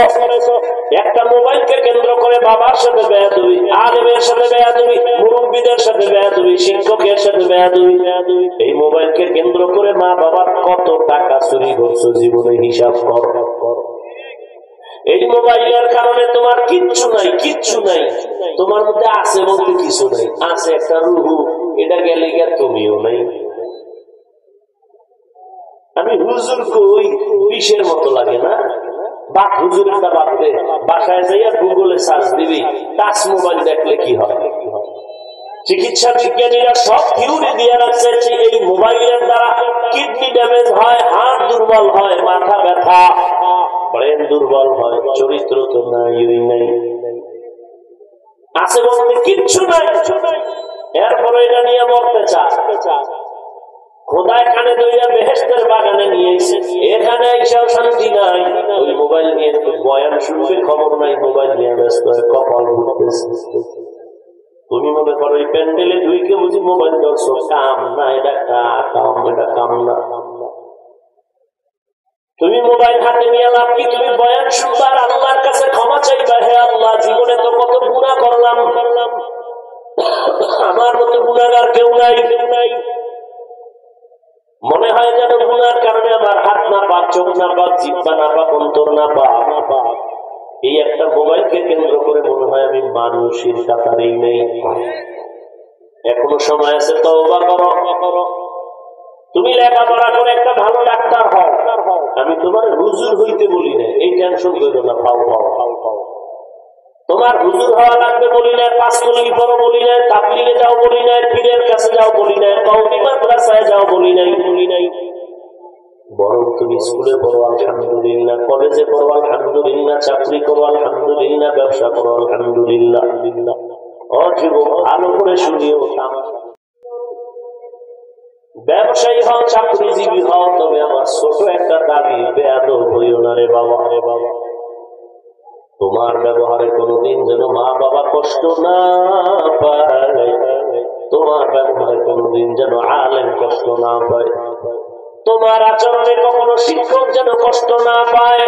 একটা মোবাইলকে কেন্দ্র করে বাবার সাথে বেয়াদবি, আলেমের সাথে বেয়াদবি, মুরব্বীদের সাথে বেয়াদবি, শিক্ষকের সাথে বেয়াদবি। এই মোবাইলকে কেন্দ্র করে মা বাবার কত টাকা চুরি করছো জীবনে, হিসাব কর। এই মোবাইলের কারণে তোমার কিচ্ছু নাই, কিচ্ছু নাই। তোমার মধ্যে আছে বলতে কিছু নাই, আছে একটা রুহু, এটা গেলে গিয়ে তুমিও নাই। আমি হুজুর কই বিষের মতো লাগে না? বাপ হুজুর একটা বাপতে বাসায় যাইয়া গুগলে সার্চ দিবি, টাচ মোবাইল দেখলে কি হয়। চিকিৎসা বিজ্ঞানীরা সব থিওরি দিয়ে রাখছে যে এই মোবাইলের দ্বারা কিডনি ড্যামেজ হয়, হার্ট দুর্বল হয়, মাথা ব্যথা, ব্রেন দুর্বল হয়, চরিত্র তো নাই, নাই আছে বলতে কিচ্ছু নাই। এরপরে এটা নিয়ে মরতে চায়, খোদায় কানে দইয়া বেহেশতের বাগানে নিয়ে এসে এখানে এসেও শান্তি নাই। ওই মোবাইল নিয়ে বয়ান শুনবে, খবর নাই, মোবাইল নিয়ে ব্যস্ত হয়, কপাল ঘুরতেছে। তুমি মনে করো এই প্যান্ডেলে দুইকে বুঝি মোবাইল ধরছো, কাম না, এটা কাম, এটা কাম না। তুমি মোবাইল হাতে নিয়ে লাভ কি? তুমি বয়ান শুনবা আর আল্লাহর কাছে ক্ষমা চাইবা, হে আল্লাহ জীবনে তো কত গুনাহ করলাম, আমার মতো গুনাহগার কেউ নাই। মনে হয় যেন গুনার কারণে আমার হাত না পাক, চোখ না পাক, জিহ্বা না পাক, অন্তর না পাক। এই একটা মোবাইলকে কেন্দ্র করে মনে হয় আমি মানুষের কাতারেই নেই। এখনো সময় আছে, তওবা করো। তুমি লেখাপড়া করে একটা ভালো ডাক্তার হও। আমি তোমার হুজুর হইতে বলি না, এই টেনশন করো না, পাও। তোমার হুজুর হওয়া লাগবে বলি না, পাঁচ কলি পড়ো বলি না, তাবলিগে যাও বলি না, পীরের কাছে যাও বলি না, কওমি মাদ্রাসায় যাও বলি নাই। বরং তুমি স্কুলে পড়ো আলহামদুলিল্লাহ, কলেজে পড়ো আলহামদুলিল্লাহ, চাকরি করো আলহামদুলিল্লাহ, ব্যবসা করো আলহামদুলিল্লাহ। যুবক ভালো করে শুনিও, ব্যবসায়ী হও, চাকরিজীবী হও, তবে আমার ছোট একটা দাবি, বেয়াদব হইও না রে বাবা। তোমার ব্যবহারে কোনোদিন যেন মা বাবা কষ্ট না পায়, তোমার ব্যবহারে কোনোদিন যেন আলেম কষ্ট না পায়, তোমার আচরণে কখনো শিক্ষক যেন কষ্ট না পায়।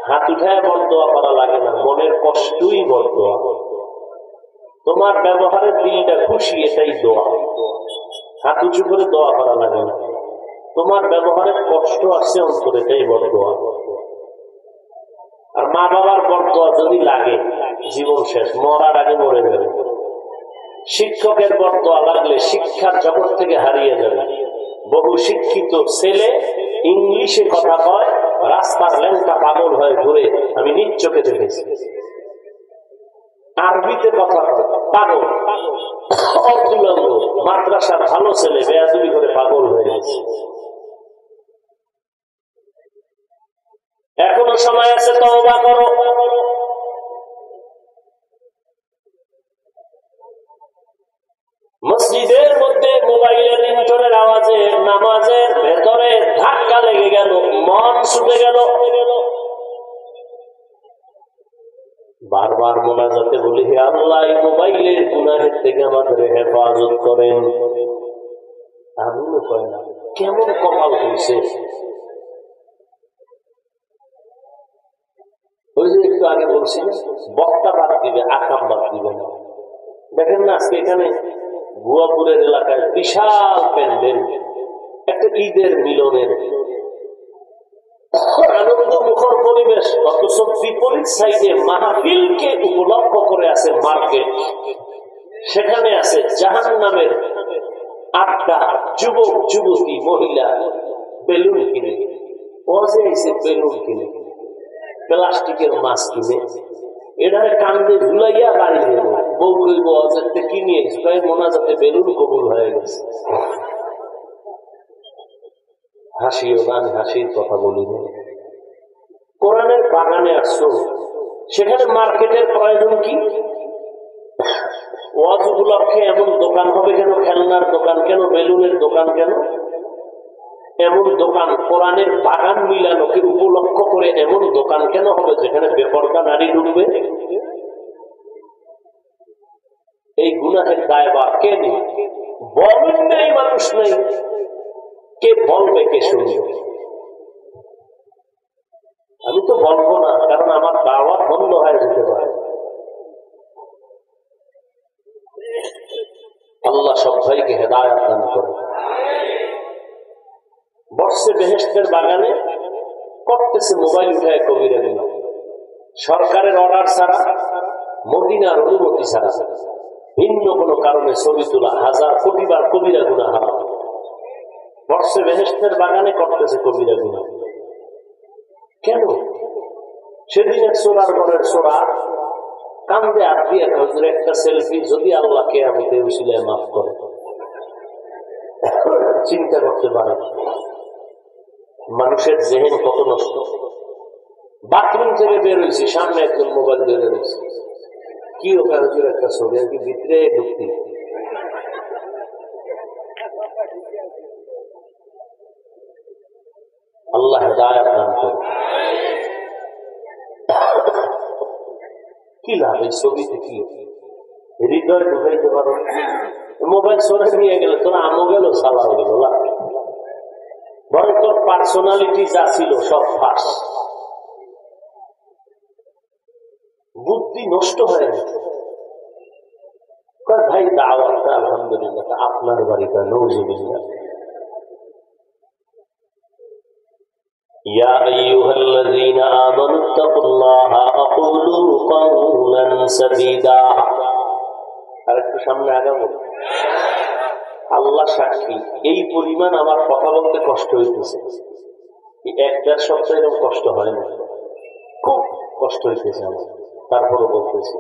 হাত উঠায় বরদোয়া করা লাগে না, মনের কষ্টই বরদোয়া। তোমার ব্যবহারের দিলটা খুশি, এটাই দোয়া। হাত উঁচু করে দোয়া করা লাগে না, তোমার ব্যবহারের কষ্ট আছে অন্তরে, এটাই বরদোয়া। আর মা বাবার বরদোয়া যদি লাগে জীবন শেষ, মরার আগে মরে যাবে। শিক্ষকের বরদোয়া লাগলে শিক্ষার জগৎ থেকে হারিয়ে যাবে। বহু শিক্ষিত ছেলে ইংলিশে কথা কয়, রাস্তার ল্যাংটা পাগল হয়ে ঘুরে, আমি নিজ চোখে দেখেছি। আরবিতে কথা কয় পাগল, অর্ধুলঙ্গ, মাদ্রাসার ভালো ছেলে বেয়াদবি করে পাগল হয়ে গেছে। এখনো সময় আছে, তওবা করো। মসজিদের মধ্যে মোবাইলের রিংটোনের আওয়াজে নামাজের ভেতরে ধাক্কা লেগে গেল, মন ছুটে গেল। বারবার মোনাজাতে বলি, হে আল্লাহ, এই মোবাইলের গুনাহের থেকে আমাদের হেফাজত করেন। আমিও কয় না, কেমন কপাল হয়েছে। ওই যে একটু আগে বলছি, বক্তা বাদ দিবে, আকাম বাদ দিবে না। দেখেন না আজকে এখানে ভুয়াপুরের এলাকায় বিশাল প্যান্ডেল, একটা ঈদের মিলনের আনন্দ মুখর পরিবেশ, অথচ বিপরীত সাইডে মাহফিলকে উপলক্ষ করে আছে মার্কেট। সেখানে আছে জাহান্নামের আড্ডা, যুবক যুবতী মহিলা বেলুন কিনে, ওয়াজে আইছে বেলুন কিনে, প্লাস্টিকের মাছ কিনে, এটারে কান্দে ঝুলাইয়া বাড়ি দেব। বউ কইব অজেরতে কি নিয়েছি, মোনাজাতে বেলুন কবুল হয়ে গেছে। হাসিও গান, হাসির কথা বলি। কোরআনের বাগানে আসছো, সেখানে মার্কেটের প্রয়োজন কি? ওয়াজ উপলক্ষে এমন দোকান হবে কেন? খেলনার দোকান কেন? বেলুনের দোকান কেন? এমন দোকান কোরআনের বাগান মিলানোকে উপলক্ষ করে এমন দোকান কেন হবে যেখানে বেপরদা নারী ঢুকবে? এই গুনাহের দায়ভার কে নেই? বলেন নেই, মানুষ নেই, কে বলবে, কে শুনবে? আমি তো বলবো না, কারণ আমার দাওয়াত বন্ধ হয়ে যেতে পারে। আল্লাহ সব ভাইকে হেদায়েত দান করে। বসছে বেহেশতের বাগানে, করতেছে মোবাইল উঠায় কবিরা গুনাহ, সরকারের অর্ডার ছাড়া, মদিনার অনুমতি ছাড়া, ভিন্ন কোনো কারণে ছবি তোলা, 1000 কোটি বার কবিরা গুনাহ হারাম। বসছে বেহেশতের বাগানে, করতেছে কবিরা গুনাহ। কেন? সেদিন এক সোনার ঘরের সোনা কান্দে আত্মী এক হজুর, একটা সেলফি যদি আল্লাহ কিয়ামতে উসিলায় মাফ করে। চিন্তা করতে পারে মানুষের জেহেন কত নষ্ট। বাথরুম থেকে বের হয়েছি, সামনে একজন মোবাইল বের হয়েছে, কি ওখানে হজুর একটা ছবি, আর কি ভিতরে ঢুকতি। আল্লাহ হেদায়েত দান করে। কি লাভ এই ছবিতে? কি হৃদয় ঢুকাইতে পারো? মোবাইল সরে নিয়ে গেলে তোরা আমও গেল, সালাও গেল, বরং তোর পার্সোনালিটি যা ছিল সব ফাঁস, বুদ্ধি নষ্ট হয়ে গেছে। ভাই দাওয়াতটা আলহামদুলিল্লাহ আপনার বাড়িটা নওজুবিল্লাহ। يا أيها الذين آمنوا اتقوا الله وقولوا قولا سديدا। আরেকটু সামনে আগাবো। আল্লাহ সাক্ষী, এই পরিমাণ আমার কথা বলতে কষ্ট হইতেছে। 1-1.5 সপ্তাহ এরকম কষ্ট হয় না, খুব কষ্ট হইতেছে আমার, তারপরে বলতেছি।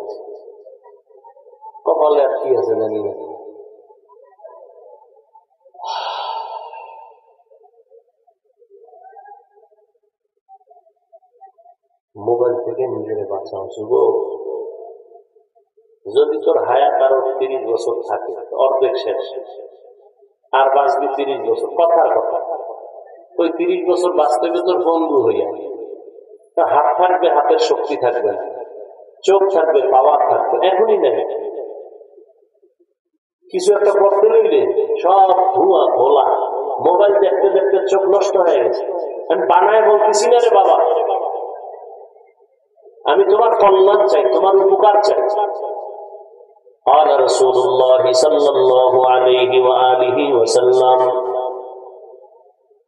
কপালে আর কি আছে জানি না। মোবাইল থেকে নিজের বাঁচাও যুবক। যদি তোর হায়াত আরো 30 বছর থাকে, অর্ধেক শেষ, আর বাঁচবি 30 বছর, কথার কথা। ওই 30 বছর বাঁচতে হবে তোর বন্ধু হইয়া। হাত থাকবে, হাতের শক্তি থাকবে না, চোখ থাকবে, পাওয়ার থাকবে, এখনই নেই। কিছু একটা করতে লইলে সব ধোঁয়া ভোলা। মোবাইল দেখতে দেখতে চোখ নষ্ট হয়ে গেছে। আমি বানায় বলতেছি না রে বাবা, তোমার কল্যাণ চাই, তোমার উপকার চাই। قال رسول الله صلى الله عليه وآله وسلم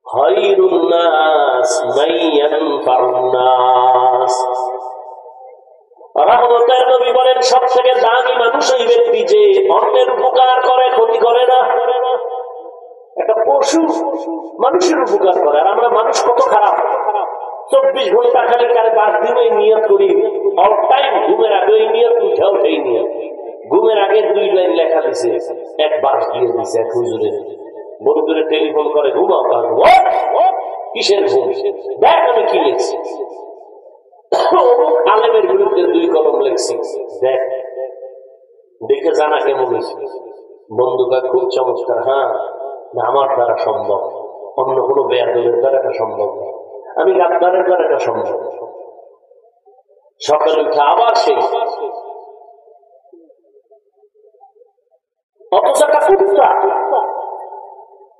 خير الناس من ينفع الناس। রহমতের নবী বলেন সবথেকে দামি মানুষ ওই ব্যক্তি যে অন্যের উপকার করে, ক্ষতি করে না। একটা পশু মানুষের উপকার করে, আর আমরা মানুষ কত খারাপ। 24 ঘন্টা খালি কারে বাস দিনে নিয়ত করি, অল টাইম ঘুমের আগে ওই নিয়ত, উঠাও সেই নিয়ত। ঘুমের আগে 2 লাইন লেখা দিছে, এক বাস দিয়ে দিছে এক হুজুরে। বন্ধুরে টেলিফোন করে, ঘুমাও কাজ, কিসের ঘুম, দেখ আমি কি লিখছি। আলেমের বিরুদ্ধে 2 কলম লিখছি, দেখ দেখে জানা কেমন হয়েছে। বন্ধুটা খুব চমৎকার। হ্যাঁ, আমার দ্বারা সম্ভব, অন্য কোনো বেয়াদবের দ্বারা এটা সম্ভব না, আমি গাদ্দারের দ্বারা এটা সম্ভব। সকালে উঠে আবার সেই অথচ একটা কুত্তা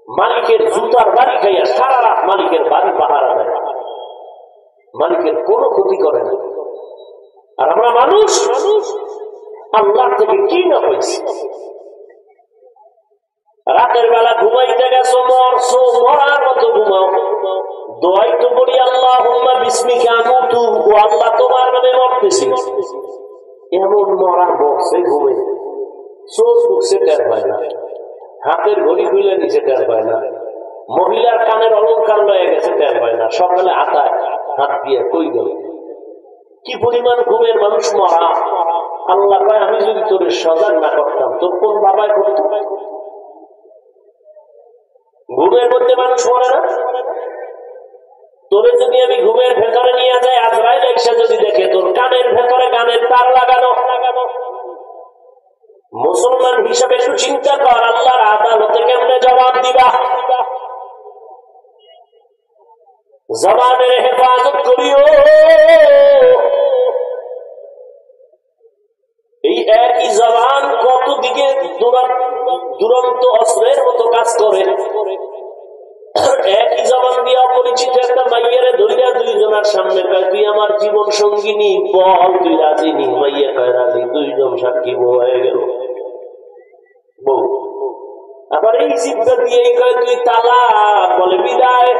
মালিকের জুতার বাড়ি খাইয়া সারা রাত মালিকের বাড়ি পাহারা দেয়, মালিকের কোনো ক্ষতি করে না। আর আমরা মানুষ আল্লাহ থেকে কি না হয়েছি। রাতের বেলা ঘুমাইতে গেছো, মরছো, মরার মতো ঘুমাও, দোয়াই তো বলি আল্লাহুম্মা বিসমিকা আমুতু, ও আল্লাহ তোমার নামে মরতেছি। এমন মরা বসে ঘুমে, চোখ ঢুকছে টের পায় না, হাতের ঘড়ি খুলে নিচে টের পায় না, মহিলার কানের অলঙ্কার লয়ে গেছে টের পায় না, সকালে আতায় হাত দিয়ে কই গেল। কি পরিমাণ ঘুমের মানুষ মরা। আল্লাহ কয় আমি যদি তোর সজাগ না করতাম, তোর কোন বাবাই করত? ঘুমের মধ্যে মানুষ মরে না। তোরে যদি আমি ঘুমের ভেতরে নিয়ে যাই, আজরাইল এসে যদি দেখে তোর কানের ভেতরে গানের তার লাগানো, মুসলমান হিসাবে একটু চিন্তা কর, আল্লাহর আদালতে কেমনে জবাব দিবা। জবানের হেফাজত করিও। এই একই জবান কত দিকে দুরন্ত অস্ত্রের মতো কাজ করে। একই জবান দিয়ে অপরিচিত একটা মাইয়ারে ধরিয়া 2 জনের সামনে কয়, তুই আমার জীবন সঙ্গিনী, বল তুই রাজি নি? মাইয়া কয় রাজি। 2 জন সাক্ষী হয়ে গেল বউ। আবার এই জিব্বা দিয়ে কয় তুই তালাক, বলে বিদায়।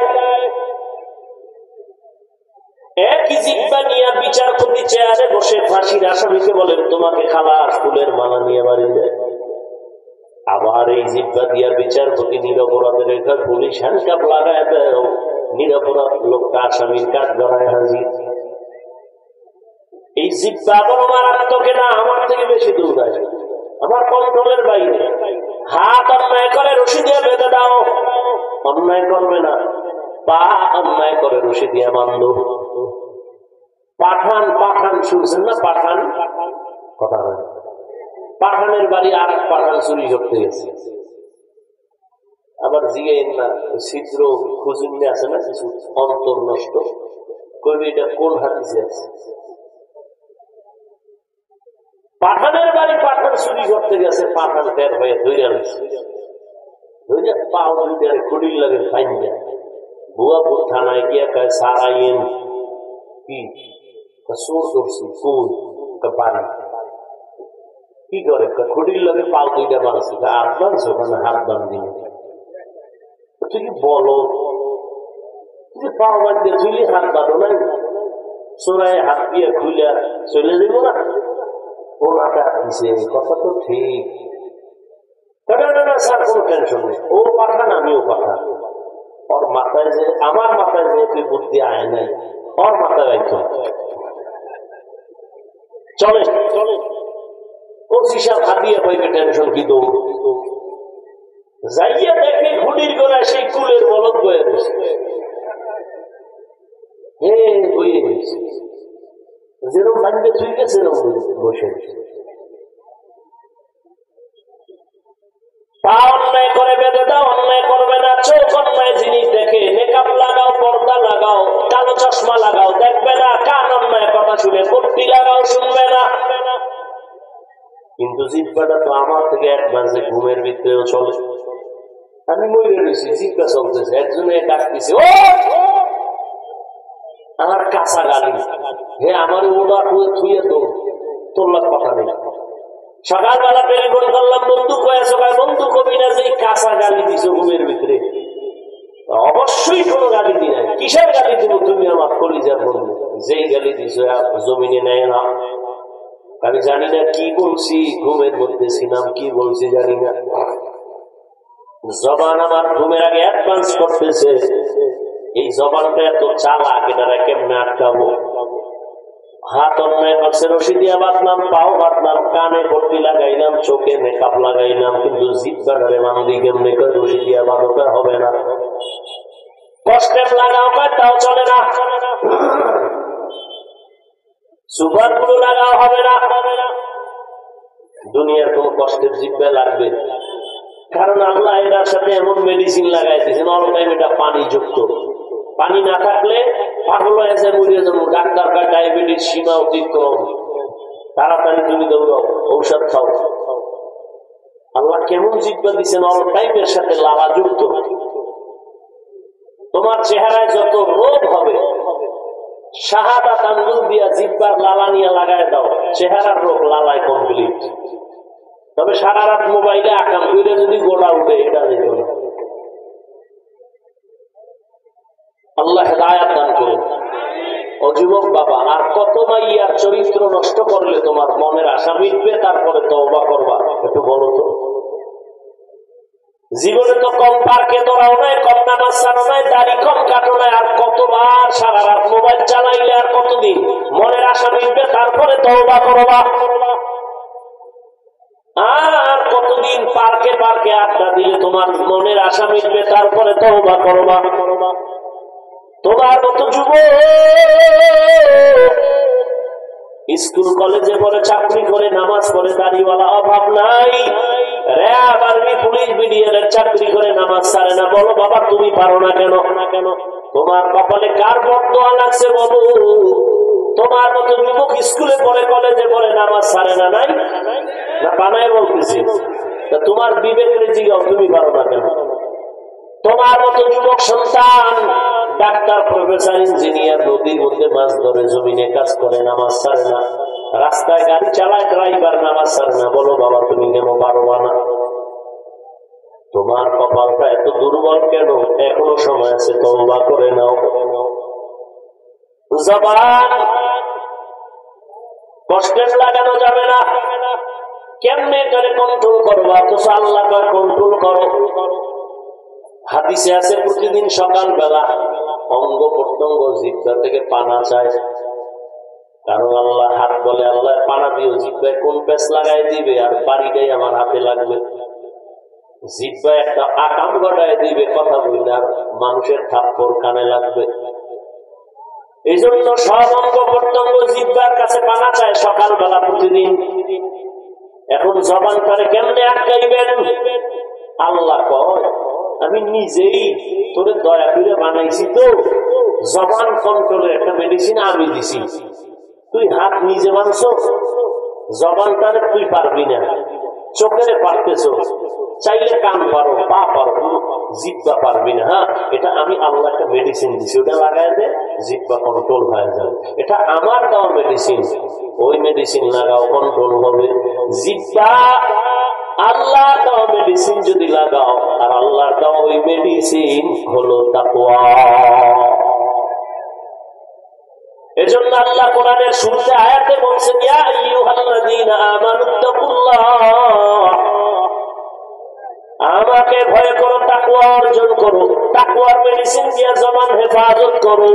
একই জিব্বা নিয়ে বিচারপতি চেয়ারে বসে ফাঁসির আসামিকে বলেন তোমাকে খালাস, ফুলের মালা নিয়ে বাড়ি যায়। আবার এই জিব্বা দিয়া বিচারপতি নিরপরাধের রেখা পুলিশ হ্যান্ডকাপ লাগায় দেয়, নিরপরাধ লোকটা আসামির কাঠ গড়ায় হাজির। এই জিব্বা বড় মারাত্মক না, আমার থেকে বেশি দৌড়ায়, আমার কন্ট্রোলের বাইরে। হাত অন্যায় করে রশি দিয়ে বেঁধে দাও, অন্যায় করবে না। পা অন্যায় করে রশি দিয়ে বাঁধো। পাঠান পাঠান শুনছেন না? পাঠান কথা হয়, পাঠানের বাড়ি আর এক পাঠান চুরি করতে গেছে। আবার জিগাইন না, ছিদ্র খুঁজে আছে না কিছু অন্তর নষ্ট করবে, এটা কোন হাদিসে আছে? পাঠানের বাড়ি পাঠান চুরি করতে গেছে, পাঠান টের হয়ে ধরে আনছে, ধরে পাও ধরে খুঁড়ির লাগে ফাইন যায়। বুয়াপুর থানায় গিয়া কয় সারাইন কি চোর করছি, কোন বাড়ি কি করে? খুঁড়ির লাগে পাও 2টা বাঁধছে, আর বাঁধছো ওখানে হাত বাঁধি। তুই কি বলো, তুই পাও বাঁধতে চুলি হাত বাঁধো নাই, চোরাই হাত দিয়ে খুলে চলে যাবো না? ও নাটা দিছে, কথা তো ঠিক। স্যার কোনো টেনশন নেই, ও পাঠান আমিও পাঠান। ওর মাথায় যে, আমার মাথায় যে তুই বুদ্ধি আয় নাই, ওর মাথায় রাখতে চলে চলে। ও হিসাব হাতিয়ে পাইবে, টেনশন কি দৌড়। যাইয়া দেখে ঘুড়ির গোড়ায় সেই কুলের বলদ বয়ে বসে, বইয়ে গেছে, যেরকম বাড়িতে তুই গেছে এরকম বসে। পা অন্যায় করে বেঁধে দাও, অন্যায় করবে না। চোখ অন্যায় জিনিস দেখে, মেকআপ লাগাও, পর্দা লাগাও, কালো চশমা লাগাও, দেখবে না। কান অন্যায় কথা শুনে, পট্টি লাগাও, শুনবে না। কিন্তু জিব্বাটা তো আমার থেকে অ্যাডভান্সে, ঘুমের ভিতরেও চলে। আমি মরে রয়েছি, জিব্বা চলতেছে, একজনে ডাকতেছে, ও আমার কাঁচা গালি, হে আমার ওটা থুয়ে তো তোর কথা নেই। সকালবেলা টেলিফোন করলাম, বন্ধু কয়েছো, বন্ধু কবি না যে কাঁচা গালি দিছো ঘুমের ভিতরে। অবশ্যই কোনো গালি দি নাই। কিসের গালি দিব তুমি আমার কলিজার বন্ধু? যেই গালি দিছো জমিনে নেয় না। আমি জানি না কি বলছি, ঘুমের মধ্যে ছিলাম, কি বলছি জানি না। জবান আমার ঘুমের আগে অ্যাডভান্স করতেছে, এই জবানটা এত চালাক, এটারা কেমনে আটকাবো। হাত অন্যায় করছে, রশি দিয়া বাঁধলাম, পাও বাঁধলাম, কানে পট্টি লাগাইলাম, চোখে মেকআপ লাগাইলাম, কিন্তু জিব্বাটারে বাঁধি কেমনে করে? রশি দিয়া বাঁধতে হবে না, কষ্টের লাগাও তাও চলে না, সুপার গুলো লাগাও হবে না। দুনিয়ার কোন কষ্টের জিব্বা লাগবে, কারণ আল্লাহ এটার সাথে এমন মেডিসিন লাগাই দিয়েছেন, অল টাইম এটা পানি যুক্ত। পানি না থাকলে পাগল হয়ে যায়, মরিয়ে যাবো। ডাক্তার বা ডায়াবেটিস সীমা অতিক্রম, তাড়াতাড়ি তুমি দৌড়াও, ঔষধ খাও। আল্লাহ কেমন জিব্বা দিচ্ছেন, অল টাইমের সাথে লালা যুক্ত। তোমার চেহারায় যত রোগ হবে, শাহাদাত আঙ্গুল দিয়া জিব্বার লালা নিয়ে লাগায় দাও, চেহারার রোগ লালায় কমপ্লিট। তবে সারা রাত মোবাইলে আকাম করে যদি গোড়া উঠে, এটা দেখো না। আল্লাহ হেদায়াত দান করুন। ও যুবক বাবা, আর কত মাইয়ার চরিত্র নষ্ট করলে তোমার মনের আশা মিটবে, তারপরে তওবা করবা? একটু বলো তো। জীবনে তো কম পার্কে দৌড়াও নাই, কম নামাজ ছাড়ো নাই, দাড়ি কম কাটো নাই, আর কতবার সারা রাত মোবাইল চালাইলে আর কতদিন মনের আশা মিটবে, তারপরে তওবা করবা? আর কতদিন পার্কে পার্কে আড্ডা দিলে তোমার মনের আশা মিটবে, তারপরে তওবা করবা? তোমার মতো যুবক স্কুল কলেজে পড়ে, চাকরি করে, নামাজ পড়ে, দাড়িওয়ালা, অভাব নাই, র‍্যাব, আর্মি, পুলিশ, বিডিআর এর চাকরি করে, নামাজ ছাড়ে না। বলো বাবা, তুমি পারো না কেন? তোমার কপালে কার বদদোয়া লাগছে বলো? তোমার মতো যুবক স্কুলে পড়ে, কলেজে পড়ে, নামাজ ছাড়ে না, নাই না? বানায় বলতেছি। তোমার বিবেকের জিগাও, তুমি পারো না কেন? তোমার মতো যুবক সন্তান ডাক্তার, প্রফেসর, ইঞ্জিনিয়ার, নদীর মধ্যে মাছ ধরে, জমিনে কাজ করে, নামাজ ছাড়ে না, রাস্তায় গাড়ি চালায়, ড্রাইভার, নামাজ ছাড়ে না। বলো বাবা, তুমি কেন পারবা না? তোমার কপালটা এত দুর্বল কেন? এখনো সময় আছে, তওবা করে নাও। জবান কষ্টের লাগানো যাবে না। কেমনে করে কন্ট্রোল করবা? তো আল্লাহ কয় কন্ট্রোল করো। হাদিসে আছে, প্রতিদিন সকাল বেলা অঙ্গ প্রত্যঙ্গ জিহ্বা থেকে পানা চায়। কারণ আল্লাহ হাত বলে, আল্লাহ পানা দিও, জিহ্বায় কোন পেঁচ লাগাই দিবে, আর বাড়িটাই আমার হাতে লাগবে। জিহ্বা একটা আকাম ঘটায় দিবে, কথা বললে আর মানুষের থাপ্পড় কানে লাগবে। এই জন্য সব অঙ্গ প্রত্যঙ্গ জিহ্বার কাছে পানা চায় সকালবেলা প্রতিদিন। এখন জবান করে কেমনে আটকাইবেন? আল্লাহ কয়, আমি নিজেই তোরে দয়া করে বানাইছি, তো জবান কন্ট্রোলের একটা মেডিসিন আমি দিছি। তুই হাত নিজে মানছ, জবানটারে তুই পারবি না, চোখের পারতেছ, চাইলে কান পারো, পা পারো, জিহ্বা পারবি না। হ্যাঁ, এটা আমি আল্লাহ একটা মেডিসিন দিছি, ওটা লাগাই দে, জিহ্বা কন্ট্রোল হয়ে যাবে। এটা আমার দেওয়া মেডিসিন, ওই মেডিসিন লাগাও, কন্ট্রোল হবে। জিহ্বা আল্লাহ দেওয়া মেডিসিন যদি লাগাও, আর আল্লাহর দেওয়া ওই মেডিসিন হলো তাকওয়া। এজন্য আল্লাহ কোরআনের শুরুতে আয়াতে বলছেন, ইয়া আইয়ুহাল্লাযীনা আমানুত্তাকুল্লাহ, আমাকে ভয় করো, তাকওয়া অর্জন করো। তাকওয়ার মেডিসিন দিয়ে জবান হেফাজত করো।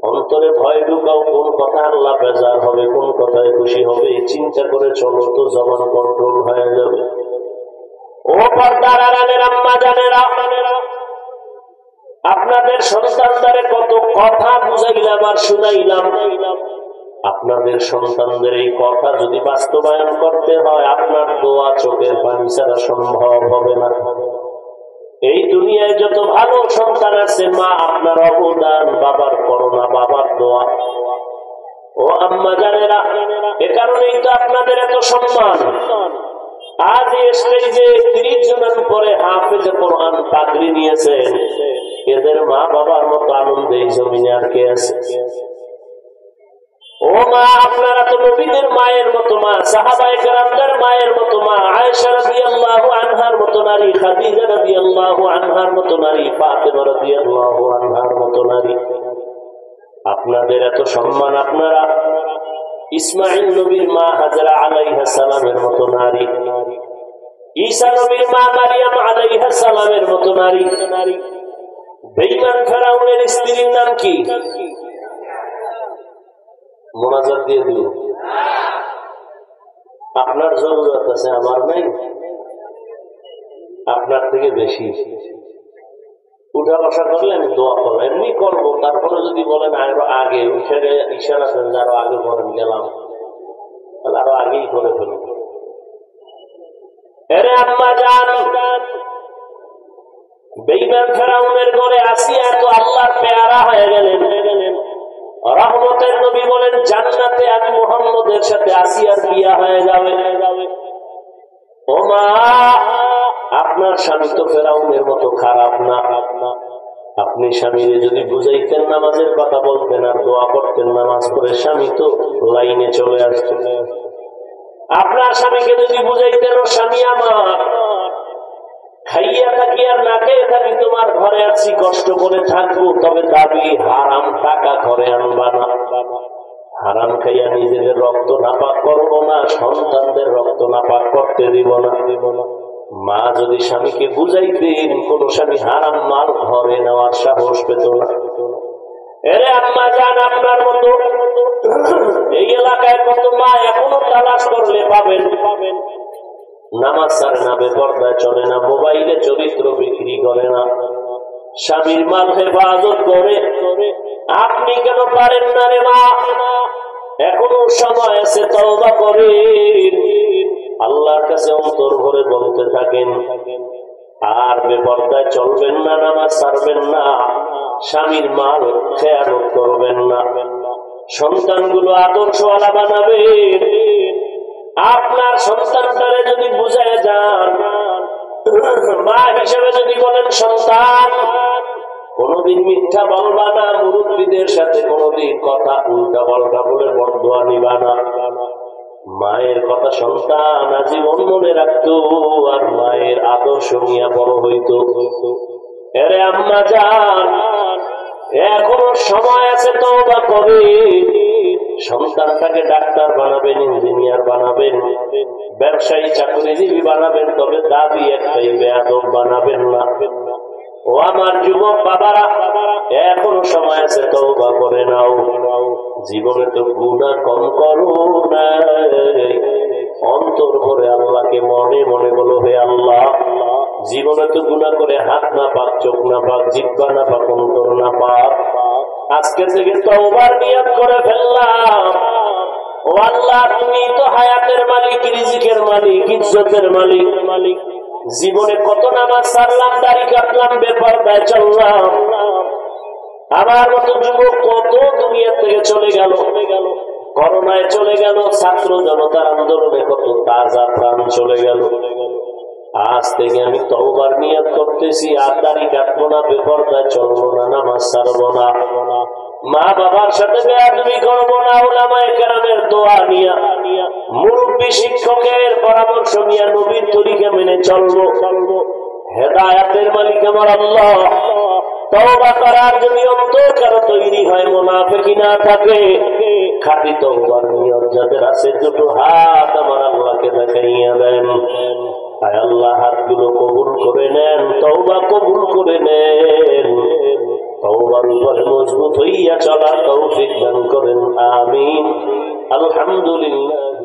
অন্তরে ভয় ঢুকাও, কোন কথা আল্লাহ বেজার হবে, কোন কথায় খুশি হবে, চিন্তা করে চলো, তো জবান কন্ট্রোল হয়ে যাবে। ও পর্দার আড়ালের আম্মা জানেরা, আপনাদের সন্তানদের কত কথা বুঝাইলাম আর শুনাইলাম। আপনাদের সন্তানদের এই কথা যদি বাস্তবায়ন করতে হয়, আপনার দোয়া, চোখের পানি ছাড়া সম্ভব হবে না। এই দুনিয়ায় যত ভালো সন্তান আছে, মা আপনার অবদান, বাবার করোনা, বাবার দোয়া। ও আম্মা জানেরা, এ কারণেই তো আপনাদের এত সম্মান। আজ এই স্টেজে 30 জনের উপরে হাফেজে কোরআন পাগড়ি নিয়েছেন, এদের মা বাবার মতো আনন্দে এই জমিনে আর কে আছে? ও মা, আপনারা তো নবীদের মায়ের মতো মা, সাহাবায়ে কেরামদের মায়ের মতো মা, আয়েশা রাদিয়াল্লাহু আনহার মতো নারী, খাদিজা রাদিয়াল্লাহু আনহার মতো নারী, ফাতেমা রাদিয়াল্লাহু আনহার মতো নারী। আপনাদের এত সম্মান, আপনারা ইসমাঈল নবীর মা হাজরা আলাইহিস সালামের মতো নারী, ঈসা নবীর মা মারিয়াম আলাইহিস সালামের মতো নারী। বেঈমান ফেরাউনের স্ত্রীর নাম কি? মোনাজাত দিয়ে দিল। আপনার জরুরত আছে, আমার নাই, আপনার থেকে বেশি। উঠা বসা করলে আমি দোয়া করবো, এমনি করবো। তারপরে যদি বলেন আরো আগে ইশারা করেন, আরো আগে বলেন গেলাম, তাহলে আরো আগেই করে ফেলব। এরে আম্মা জান, বেঈমান ফেরাউনের ঘরে আসিয়া তো আল্লাহর পেয়ারা হয়ে গেলেন। রহমতের নবী বলেন, জান্নাতে আমি মুহাম্মদের সাথে আসিয়ার বিয়া হয়ে যাবে। ও মা, আপনার স্বামী তো ফেরাউনের মতো খারাপ না। আপনি স্বামীরে যদি বুঝাইতেন, নামাজের কথা বলতেন আর দোয়া করতেন, নামাজ পড়ে, স্বামী তো লাইনে চলে আসতেন। আপনার স্বামীকে যদি বুঝাইতেন, ও স্বামী আমার, খাইয়া থাকি আর না খেয়ে থাকি, তোমার ঘরে আছি, কষ্ট করে থাকবো, তবে দাবি হারাম টাকা ঘরে আনবা না। হারাম খাইয়া নিজেদের রক্ত নাপাক করবো না, সন্তানদের রক্ত নাপাক করতে দিব না। মা যদি স্বামীকে বুঝাইতেন, কোন স্বামী হারাম মাল ঘরে নেওয়ার সাহস পেত না। এরে আম্মা জান, আপনার মতো এই এলাকায় কত মা এখনো তালাশ করলে পাবেন। নামাজ ছাড়ে না, বেপরদায় চলে না, মোবাইলে চরিত্র বিক্রি করে না, স্বামীর মাল হেফাজত করে। আপনি কেন পারেন না রে মা? এখনো সময় আছে, তওবা করেন, আল্লাহর কাছে অন্তর ভরে বলতে থাকেন। আর বেপরদায় চলবেন না, নামাজ ছাড়বেন না, স্বামীর মাল খেয়ানত করবেন না, সন্তানগুলো আদর্শওয়ালা বানাবেন। আপনার সন্তানটারে যদি বুঝায় যান, মা হিসেবে যদি বলেন, সন্তান কোনদিন মিথ্যা বলবা না, মুরব্বীদের সাথে কোনদিন কথা উল্টা পাল্টা বলে বদদোয়া নিবা না। মায়ের কথা সন্তান আজীবন মনে রাখতো, আর মায়ের আদর্শ নিয়ে বড় হইতো। এরে আম্মা জান, এখনো সময় আছে, তওবা করেন। সন্তানটাকে ডাক্তার বানাবেন, ইঞ্জিনিয়ার বানাবেন, ব্যবসায়ী চাকরিজীবী বানাবেন, তবে দাবি একটাই, বেয়াদব বানাবেন না। ও আমার যুবক বাবারা, এখনো সময় আছে, তওবা করে নাও। জীবনে তো গুনাহ কম করো না, অন্তর ভরে আল্লাহকে মনে মনে বলো, হে আল্লাহ, জীবনে তো গুনাহ করে হাত না পাক, চোখ না পাক, জিহ্বা না পাক, অন্তর না পাক, আজকে থেকে তওবার নিয়ত করে ফেললাম। ও আল্লাহ, তুমি তো হায়াতের মালিক, রিজিকের মালিক, ইজ্জতের মালিক। জীবনে কত নামাজ ছাড়লাম, দাড়ি কাটলাম, বেপরদায় চললাম। আমার মতো যুবক কত দুনিয়া থেকে চলে গেল, করোনায় চলে গেল, ছাত্র জনতার আন্দোলনে কত তাজা প্রাণ চলে গেল। আজ থেকে আমি তওবার নিয়ত করতেছি, আর দাড়ি কাটবো না, বেপরদায় চলবো না, নামাজ ছাড়বো না, মা বাবার সাথে বেয়াদবি করবো না, উলামায়ে কেরামের দোয়া নিয়া, মুরব্বী শিক্ষকের পরামর্শ নিয়ে নবীর তরিকা মেনে চলবো। হেদায়েতের মালিক আমার আল্লাহ। তওবা করার যদি অন্তর কারো তৈরি হয়, মুনাফিকি না থাকে, খাঁটি তওবার নিয়ত যাদের আছে, দুটো হাত আমার আল্লাহকে দেখাইয়া দেন। আয় আল্লাহ, হাতগুলো কবুল করে নেন, তওবা কবুল করে নেন, তওবার উপরে মজবুত হইয়া চলার তৌফিক দান করেন। আমিন। আলহামদুলিল্লাহ।